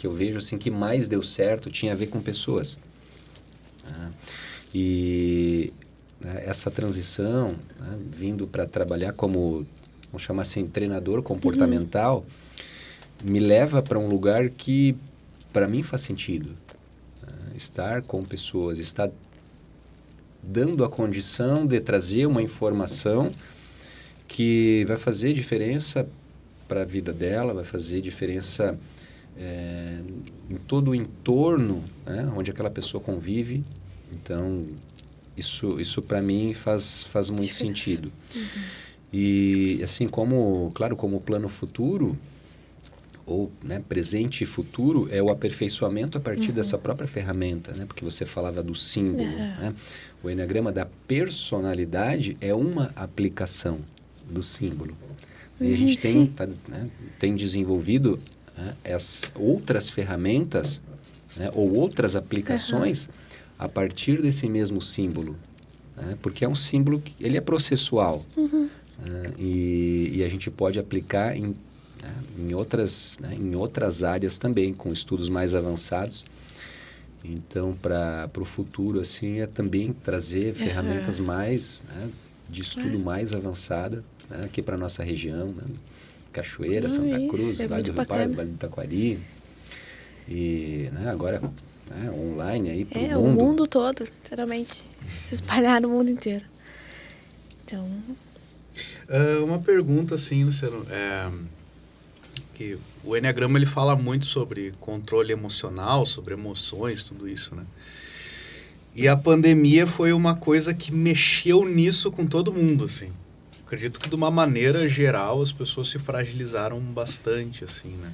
eu vejo assim, que mais deu certo tinha a ver com pessoas. E essa transição, né, vindo para trabalhar como, vamos chamar assim, treinador comportamental, me leva para um lugar que, para mim, faz sentido. Estar com pessoas, estar dando a condição de trazer uma informação que vai fazer diferença para a vida dela, vai fazer diferença em todo o entorno, né, onde aquela pessoa convive. Então, isso para mim faz muito sentido. E assim como, claro, como plano futuro, ou, né, presente e futuro, é o aperfeiçoamento a partir dessa própria ferramenta, né? Porque você falava do símbolo, né? O Enneagrama da personalidade é uma aplicação do símbolo. E a gente tem desenvolvido, né, as outras ferramentas, né, ou outras aplicações a partir desse mesmo símbolo, né? Porque é um símbolo que ele é processual, e a gente pode aplicar em outras áreas também, com estudos mais avançados. Então, para o futuro, assim, é também trazer ferramentas mais, né, de estudo mais avançada, né, aqui para a nossa região, né? Cachoeira, Santa Cruz, Vale do Rio Pardo, Vale do Taquari. E, né, agora, né, online aí para o mundo. O mundo todo, literalmente. Se espalhar no mundo inteiro. Então... uma pergunta, assim, Luciano, que o Enneagrama ele fala muito sobre controle emocional, sobre emoções, tudo isso, né? E a pandemia foi uma coisa que mexeu nisso com todo mundo, assim. Acredito que de uma maneira geral as pessoas se fragilizaram bastante, assim, né?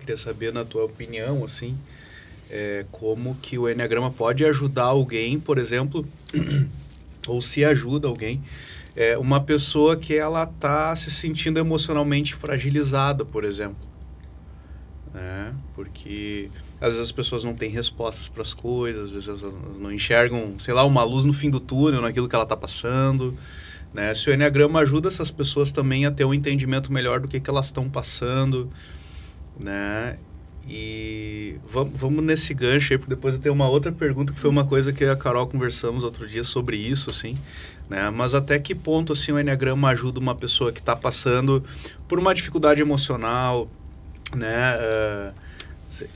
Queria saber, na tua opinião, assim, como que o Enneagrama pode ajudar alguém, por exemplo, ou se ajuda alguém, uma pessoa que ela está se sentindo emocionalmente fragilizada, por exemplo. Porque às vezes as pessoas não têm respostas para as coisas, às vezes elas não enxergam, sei lá, uma luz no fim do túnel, naquilo que ela está passando, né? Se o Enneagrama ajuda essas pessoas também a ter um entendimento melhor do que elas estão passando, né? E vamos nesse gancho aí, porque depois eu tenho uma outra pergunta, que foi uma coisa que eu e a Carol conversamos outro dia sobre isso, assim, né? Mas até que ponto, assim, o Enneagrama ajuda uma pessoa que está passando por uma dificuldade emocional, né?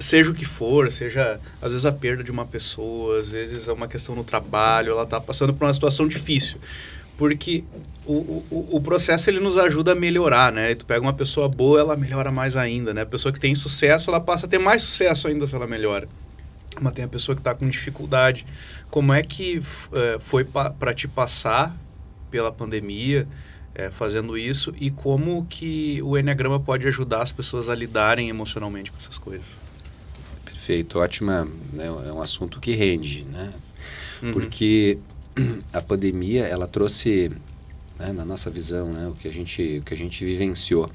Seja o que for, seja às vezes a perda de uma pessoa, às vezes é uma questão no trabalho, ela está passando por uma situação difícil. Porque o processo ele nos ajuda a melhorar, né? E tu pega uma pessoa boa, ela melhora mais ainda, né? A pessoa que tem sucesso, ela passa a ter mais sucesso ainda se ela melhora. Mas tem a pessoa que está com dificuldade. Como é que foi para te passar pela pandemia, fazendo isso, e como que o Enneagrama pode ajudar as pessoas a lidarem emocionalmente com essas coisas? Perfeito, ótima, né? É um assunto que rende, né? Porque a pandemia, ela trouxe, né, na nossa visão, né, o que a gente vivenciou,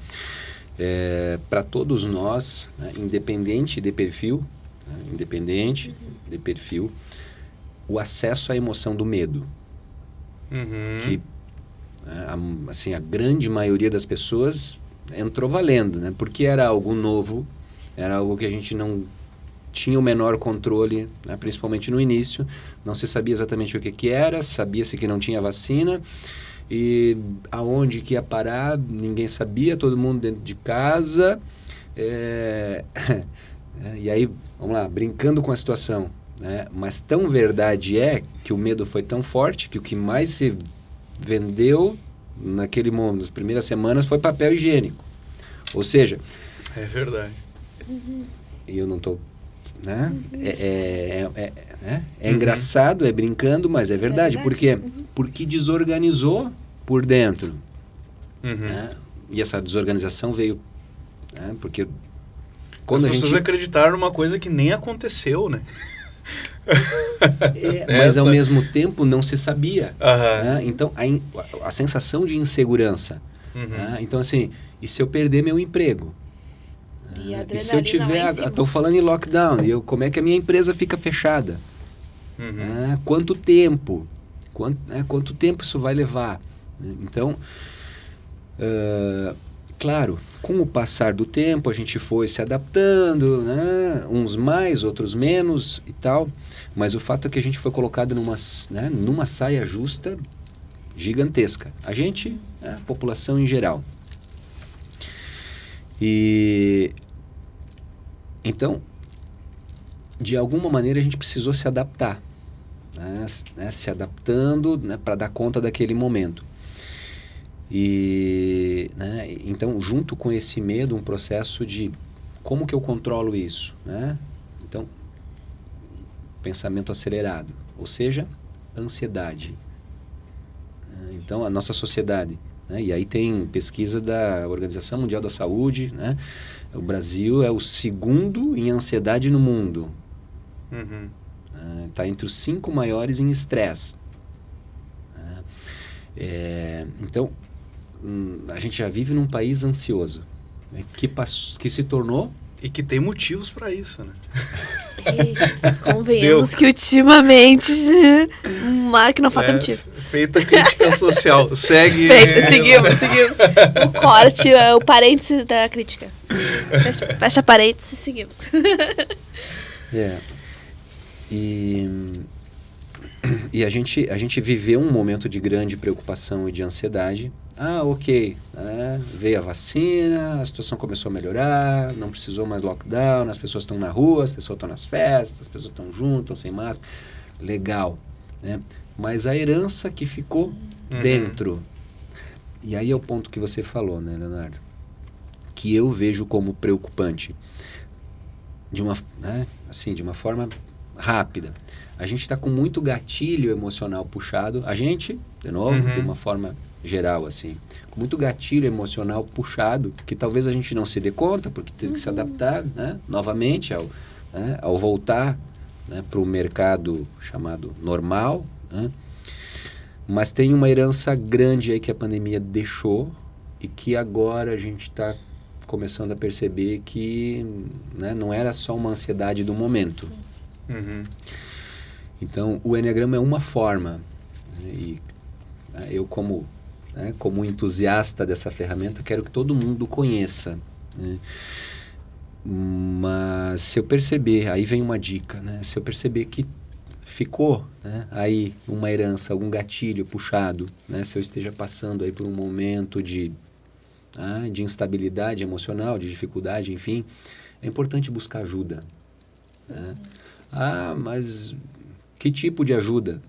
para todos nós, né, independente de perfil, o acesso à emoção do medo. Que, assim, a grande maioria das pessoas entrou valendo, né, porque era algo novo, era algo que a gente não tinha o menor controle, né, principalmente no início, não se sabia exatamente o que era, sabia-se que não tinha vacina, e aonde que ia parar, ninguém sabia, todo mundo dentro de casa, e aí, vamos lá, brincando com a situação, né, mas tão verdade é que o medo foi tão forte que o que mais se vendeu naquele momento, nas primeiras semanas, foi papel higiênico, ou seja... É verdade. E eu não estou... né? É engraçado, é brincando, mas é verdade. Por quê? Porque desorganizou por dentro. Né? E essa desorganização veio, né? Porque quando as pessoas acreditaram numa coisa que nem aconteceu, né? Mas ao mesmo tempo não se sabia. Né? Então a sensação de insegurança. Né? Então assim, e se eu perder meu emprego? E se eu tiver, estou falando em lockdown, como é que a minha empresa fica fechada? Quanto tempo? Quanto tempo isso vai levar? Então, Claro, com o passar do tempo a gente foi se adaptando, né? Uns mais, outros menos e tal, mas o fato é que a gente foi colocado numa saia justa gigantesca. A gente, a população em geral. E então, de alguma maneira a gente precisou se adaptar, né? Se adaptando, né, para dar conta daquele momento. E, né, então, junto com esse medo, um processo de como que eu controlo isso, né? Então, pensamento acelerado, ou seja, ansiedade. Então, a nossa sociedade, né, e aí tem pesquisa da Organização Mundial da Saúde, né? O Brasil é o segundo em ansiedade no mundo. Está entre os 5 maiores em estresse. Então, a gente já vive num país ansioso, né, que se tornou... E que tem motivos para isso, né? Convenhamos que ultimamente que não falta motivo. Feita crítica social. Segue. Seguimos. O corte, o parênteses da crítica. Fecha parênteses e seguimos. E a gente viveu um momento de grande preocupação e de ansiedade. Ok, veio a vacina, a situação começou a melhorar, não precisou mais lockdown, as pessoas estão na rua, as pessoas estão nas festas, as pessoas estão juntas, estão sem máscara. Legal, né? Mas a herança que ficou dentro. E aí é o ponto que você falou, né, Leonardo? Que eu vejo como preocupante. De uma forma rápida. A gente está com muito gatilho emocional puxado. A gente, de novo, de uma forma geral, assim, com muito gatilho emocional puxado, que talvez a gente não se dê conta, porque teve que se adaptar, né, novamente ao voltar, né, para o mercado chamado normal, né? Mas tem uma herança grande aí que a pandemia deixou e que agora a gente está começando a perceber que, né, não era só uma ansiedade do momento. Então, o Enneagrama é uma forma, né, e eu como entusiasta dessa ferramenta, quero que todo mundo conheça, né? Mas se eu perceber, aí vem uma dica, né? Se eu perceber que ficou, né, aí uma herança, algum gatilho puxado, né? Se eu esteja passando aí por um momento de instabilidade emocional, de dificuldade, enfim, é importante buscar ajuda, né? Mas que tipo de ajuda?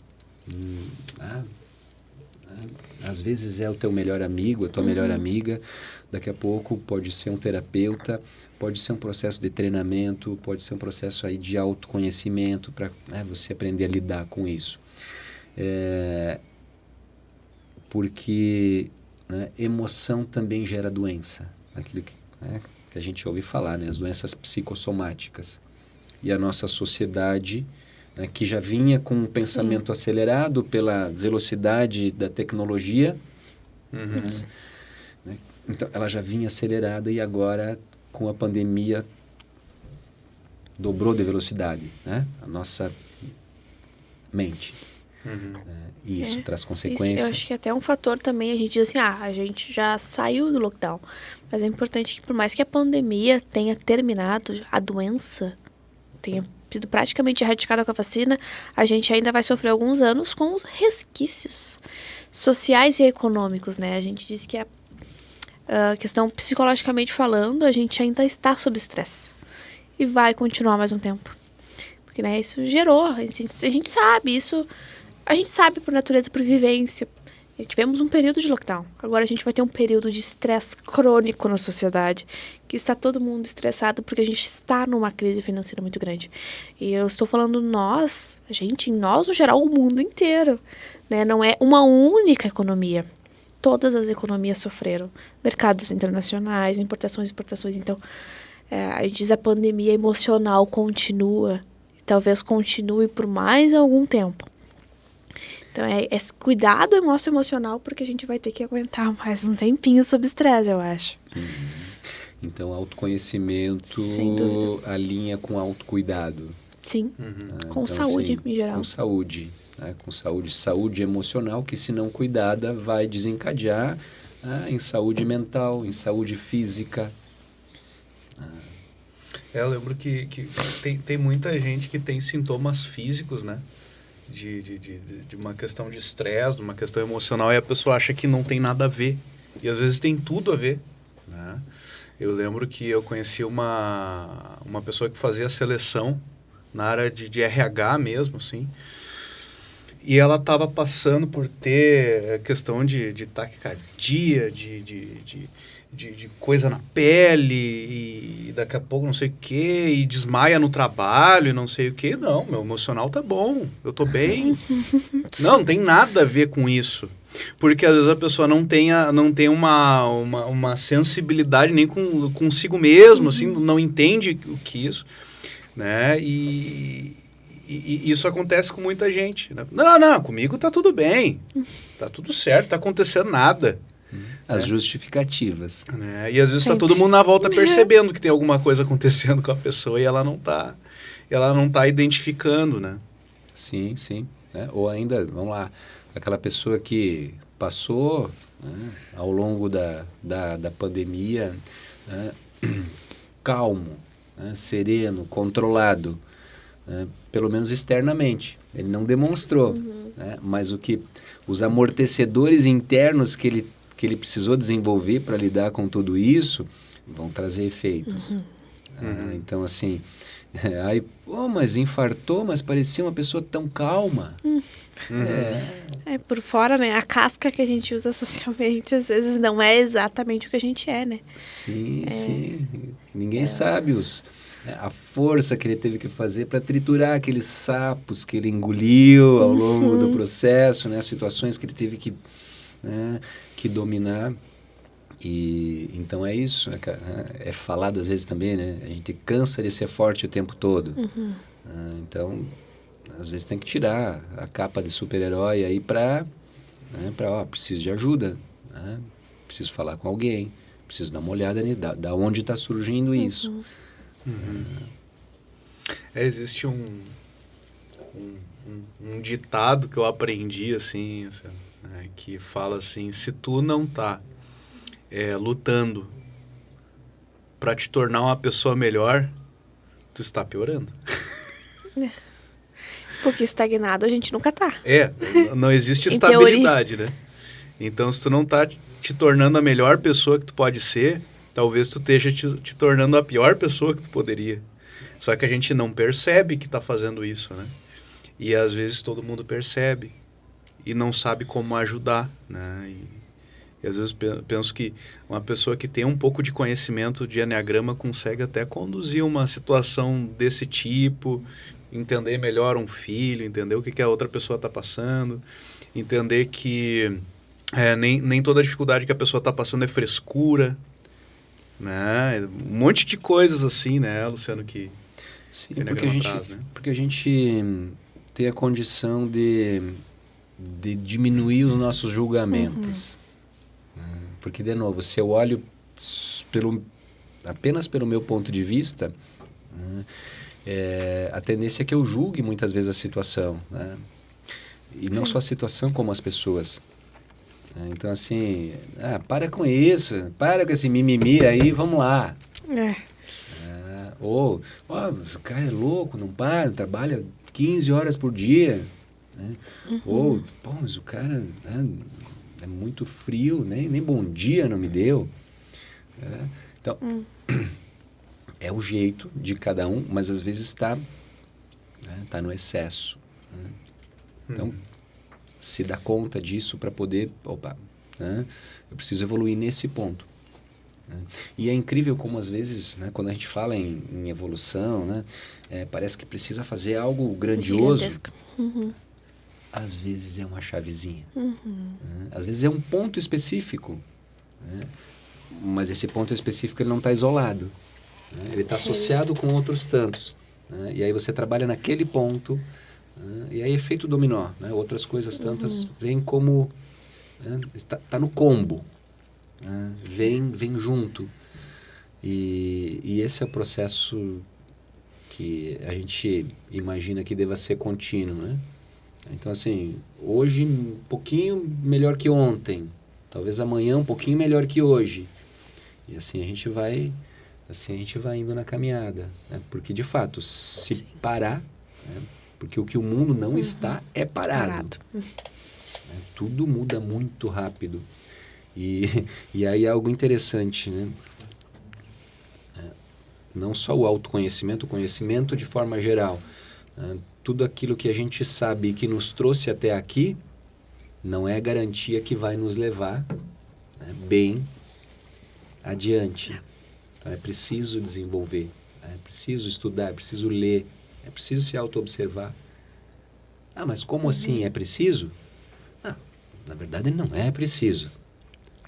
Às vezes é o teu melhor amigo, a tua melhor amiga, daqui a pouco pode ser um terapeuta, pode ser um processo de treinamento, pode ser um processo aí de autoconhecimento para, né, você aprender a lidar com isso. Porque, né, emoção também gera doença, aquilo que a gente ouve falar, né, as doenças psicossomáticas. E a nossa sociedade, né, que já vinha com um pensamento acelerado pela velocidade da tecnologia, né, então ela já vinha acelerada e agora com a pandemia dobrou de velocidade, né, a nossa mente. E isso traz consequências. Isso, eu acho que até um fator também, a gente diz assim, a gente já saiu do lockdown, mas é importante que por mais que a pandemia tenha terminado, a doença tenha sido praticamente erradicada com a vacina, a gente ainda vai sofrer alguns anos com os resquícios sociais e econômicos, né? A gente diz que a questão psicologicamente falando, a gente ainda está sob estresse e vai continuar mais um tempo. Porque, né, isso gerou, a gente sabe, isso a gente sabe por natureza, por vivência. Tivemos um período de lockdown. Agora a gente vai ter um período de estresse crônico na sociedade, que está todo mundo estressado porque a gente está numa crise financeira muito grande. E eu estou falando nós no geral, o mundo inteiro, né? Não é uma única economia. Todas as economias sofreram. Mercados internacionais, importações e exportações. Então, a gente diz a pandemia emocional continua. E talvez continue por mais algum tempo. Então, é cuidado emocional, porque a gente vai ter que aguentar mais um tempinho sob estresse, eu acho. Então, autoconhecimento alinha com autocuidado. Sim, com então, saúde, assim, em geral. Com saúde, né? Com saúde emocional, que se não cuidada vai desencadear, em saúde mental, em saúde física. Eu lembro que tem muita gente que tem sintomas físicos, né? De uma questão de estresse, de uma questão emocional, e a pessoa acha que não tem nada a ver. E às vezes tem tudo a ver, né? Eu lembro que eu conheci uma pessoa que fazia seleção na área de RH mesmo, assim. E ela estava passando por ter questão de taquicardia, de coisa na pele, e daqui a pouco não sei o que, e desmaia no trabalho, e não sei o que. Não, meu emocional tá bom, eu tô bem. Não tem nada a ver com isso. Porque às vezes a pessoa não tem uma sensibilidade nem consigo mesmo, assim, não entende o que isso, né? E isso acontece com muita gente, né? Não, comigo tá tudo bem, tá tudo certo, tá acontecendo nada. As justificativas. Né? E às vezes tá todo mundo na volta percebendo que tem alguma coisa acontecendo com a pessoa e ela não tá identificando, né? Sim. Né? Ou ainda, vamos lá, aquela pessoa que passou, né, ao longo da pandemia, né, calmo, né, sereno, controlado, né, pelo menos externamente. Ele não demonstrou, né, mas os amortecedores internos que ele precisou desenvolver para lidar com tudo isso vão trazer efeitos. Então, assim, aí, mas infartou, mas parecia uma pessoa tão calma. Por fora, né? A casca que a gente usa socialmente, às vezes, não é exatamente o que a gente é, né? Sim. Ninguém sabe a força que ele teve que fazer para triturar aqueles sapos que ele engoliu ao longo do processo, né? As situações que ele teve que dominar. E então é isso, é falado às vezes também, né? A gente cansa de ser forte o tempo todo. Então, às vezes tem que tirar a capa de super-herói aí preciso de ajuda, né? Preciso falar com alguém, preciso dar uma olhada da onde está surgindo isso. Existe um ditado que eu aprendi, assim, né, que fala assim: se tu não tá lutando para te tornar uma pessoa melhor, tu está piorando. Porque estagnado a gente nunca tá. Não existe estabilidade, né? Então, se tu não tá te tornando a melhor pessoa que tu pode ser, talvez tu esteja te tornando a pior pessoa que tu poderia. Só que a gente não percebe que tá fazendo isso, né? E às vezes todo mundo percebe e não sabe como ajudar, né? E às vezes penso que uma pessoa que tem um pouco de conhecimento de Enneagrama consegue até conduzir uma situação desse tipo, entender melhor um filho, entender o que a outra pessoa está passando, entender que nem toda dificuldade que a pessoa está passando é frescura, né? Um monte de coisas assim, né, Luciano, que Sim, o porque a gente, traz, né? porque a gente tem a condição de diminuir os nossos julgamentos. Porque, de novo, se eu olho apenas pelo meu ponto de vista, a tendência é que eu julgue muitas vezes a situação, né? E não só a situação, como as pessoas. Então, assim, para com isso, para com esse mimimi aí, vamos lá. Ou, o cara é louco, não para, trabalha 15 horas por dia. Né? Ou, mas o cara é muito frio, nem bom dia não me deu. Então, é o jeito de cada um, mas às vezes está no excesso. Né? Então, se dá conta disso para poder, eu preciso evoluir nesse ponto. Né? E é incrível como às vezes, né, quando a gente fala em evolução, né, parece que precisa fazer algo grandioso. Gigantesco. Às vezes é uma chavezinha. Às vezes é um ponto específico. Né? Mas esse ponto específico ele não está isolado. Né? Ele está associado com outros tantos. Né? E aí você trabalha naquele ponto. E aí é efeito dominó. Né? Outras coisas tantas vêm como... Está no combo. Né? Vem junto. E esse é o processo que a gente imagina que deva ser contínuo, né? Então, assim, hoje um pouquinho melhor que ontem, Talvez amanhã um pouquinho melhor que hoje. E assim a gente vai indo na caminhada, né? Porque de fato, se parar, né? Porque o que o mundo não está é parado. Né? Tudo muda muito rápido. E aí é algo interessante, né? Não só o autoconhecimento, o conhecimento de forma geral. Né? Tudo aquilo que a gente sabe que nos trouxe até aqui, não é garantia que vai nos levar, né, bem adiante. Então é preciso desenvolver, é preciso estudar, é preciso ler, é preciso se auto-observar. Ah, mas como assim é preciso? Ah, na verdade não é preciso.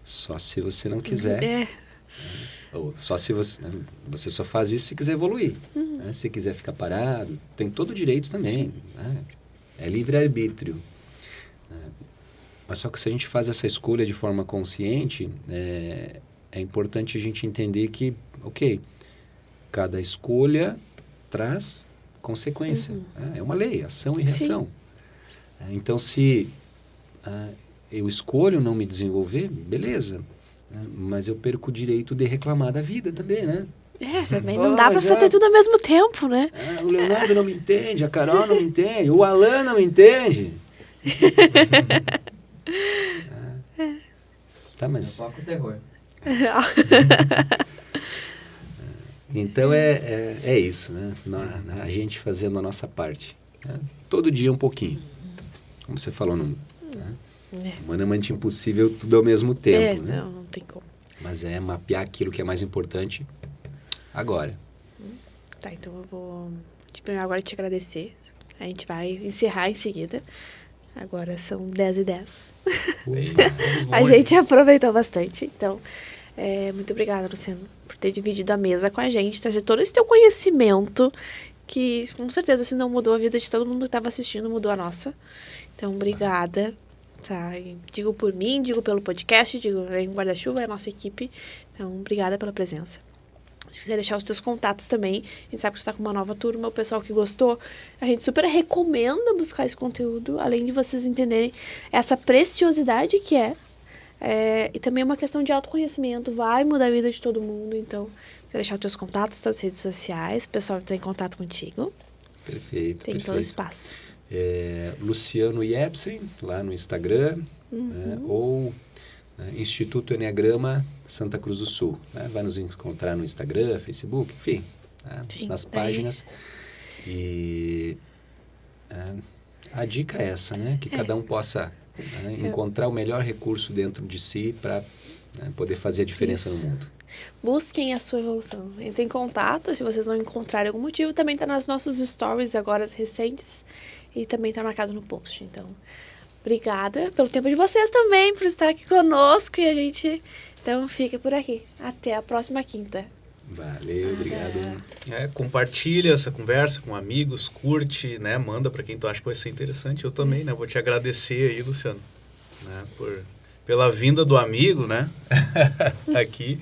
Só se você não quiser. Ou só se você só faz isso se quiser evoluir. Né? Se quiser ficar parado, tem todo o direito também. Né? É livre-arbítrio. Mas só que se a gente faz essa escolha de forma consciente, é importante a gente entender que, ok, cada escolha traz consequência. É uma lei, ação e reação. Então, se eu escolho não me desenvolver, beleza. Mas eu perco o direito de reclamar da vida também, né? Também não dá pra fazer tudo ao mesmo tempo, né? O Leonardo não me entende, a Carol não me entende, o Alan não me entende. Tá, mas... Foca o terror. Então é isso, né? A gente fazendo a nossa parte. Né? Todo dia um pouquinho. Como você falou, né? Humanamente impossível tudo ao mesmo tempo. Né? Não tem como. Mas é mapear aquilo que é mais importante agora. Tá, então eu vou agora te agradecer. A gente vai encerrar em seguida. Agora são 10h10. A gente aproveitou bastante. Então, muito obrigada, Luciano, por ter dividido a mesa com a gente, trazer todo esse teu conhecimento, que com certeza, se não mudou a vida de todo mundo que estava assistindo, mudou a nossa. Então, obrigada. Tá? E digo por mim, digo pelo podcast, digo em Guarda-Chuva, é a nossa equipe. Então, obrigada pela presença. Se quiser deixar os teus contatos também, a gente sabe que você está com uma nova turma, o pessoal que gostou, a gente super recomenda buscar esse conteúdo, além de vocês entenderem essa preciosidade que e também uma questão de autoconhecimento, vai mudar a vida de todo mundo. Então, se quiser deixar os teus contatos, suas redes sociais, o pessoal entra em contato contigo. Perfeito. Tem todo o espaço. Luciano Jepsen, lá no Instagram, né, ou Instituto Enneagrama Santa Cruz do Sul. Né? Vai nos encontrar no Instagram, Facebook, enfim, né, nas páginas. E a dica é essa, né? Que cada um possa encontrar o melhor recurso dentro de si para poder fazer a diferença no mundo. Busquem a sua evolução. Entrem em contato, se vocês não encontrarem algum motivo, também está nas nossos stories agora recentes e também está marcado no post. Então, obrigada pelo tempo de vocês também, por estar aqui conosco, e a gente, então, fica por aqui. Até a próxima quinta. Valeu, obrigado. Compartilha essa conversa com amigos, curte, né? Manda para quem tu acha que vai ser interessante. Eu também, né? Vou te agradecer aí, Luciano, né? Pela vinda do amigo, né? Aqui,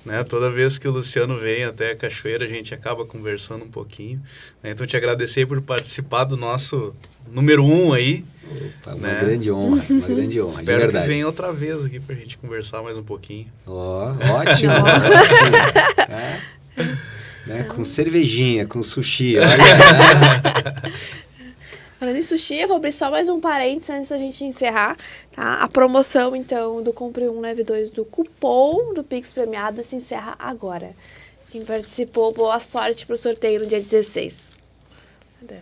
né? Toda vez que o Luciano vem até a Cachoeira, a gente acaba conversando um pouquinho. Né? Então, te agradecer por participar do nosso número 1 aí. Opa, uma grande honra, uma grande honra. Espero que venha outra vez aqui pra gente conversar mais um pouquinho. Ótimo, ótimo. Né? Com cervejinha, com sushi, olha. Falando em sushi, eu vou abrir só mais um parênteses antes da gente encerrar, tá? A promoção, então, do Compre 1, Leve 2 do cupom do Pix Premiado se encerra agora. Quem participou, boa sorte pro sorteio no dia 16. Cadê?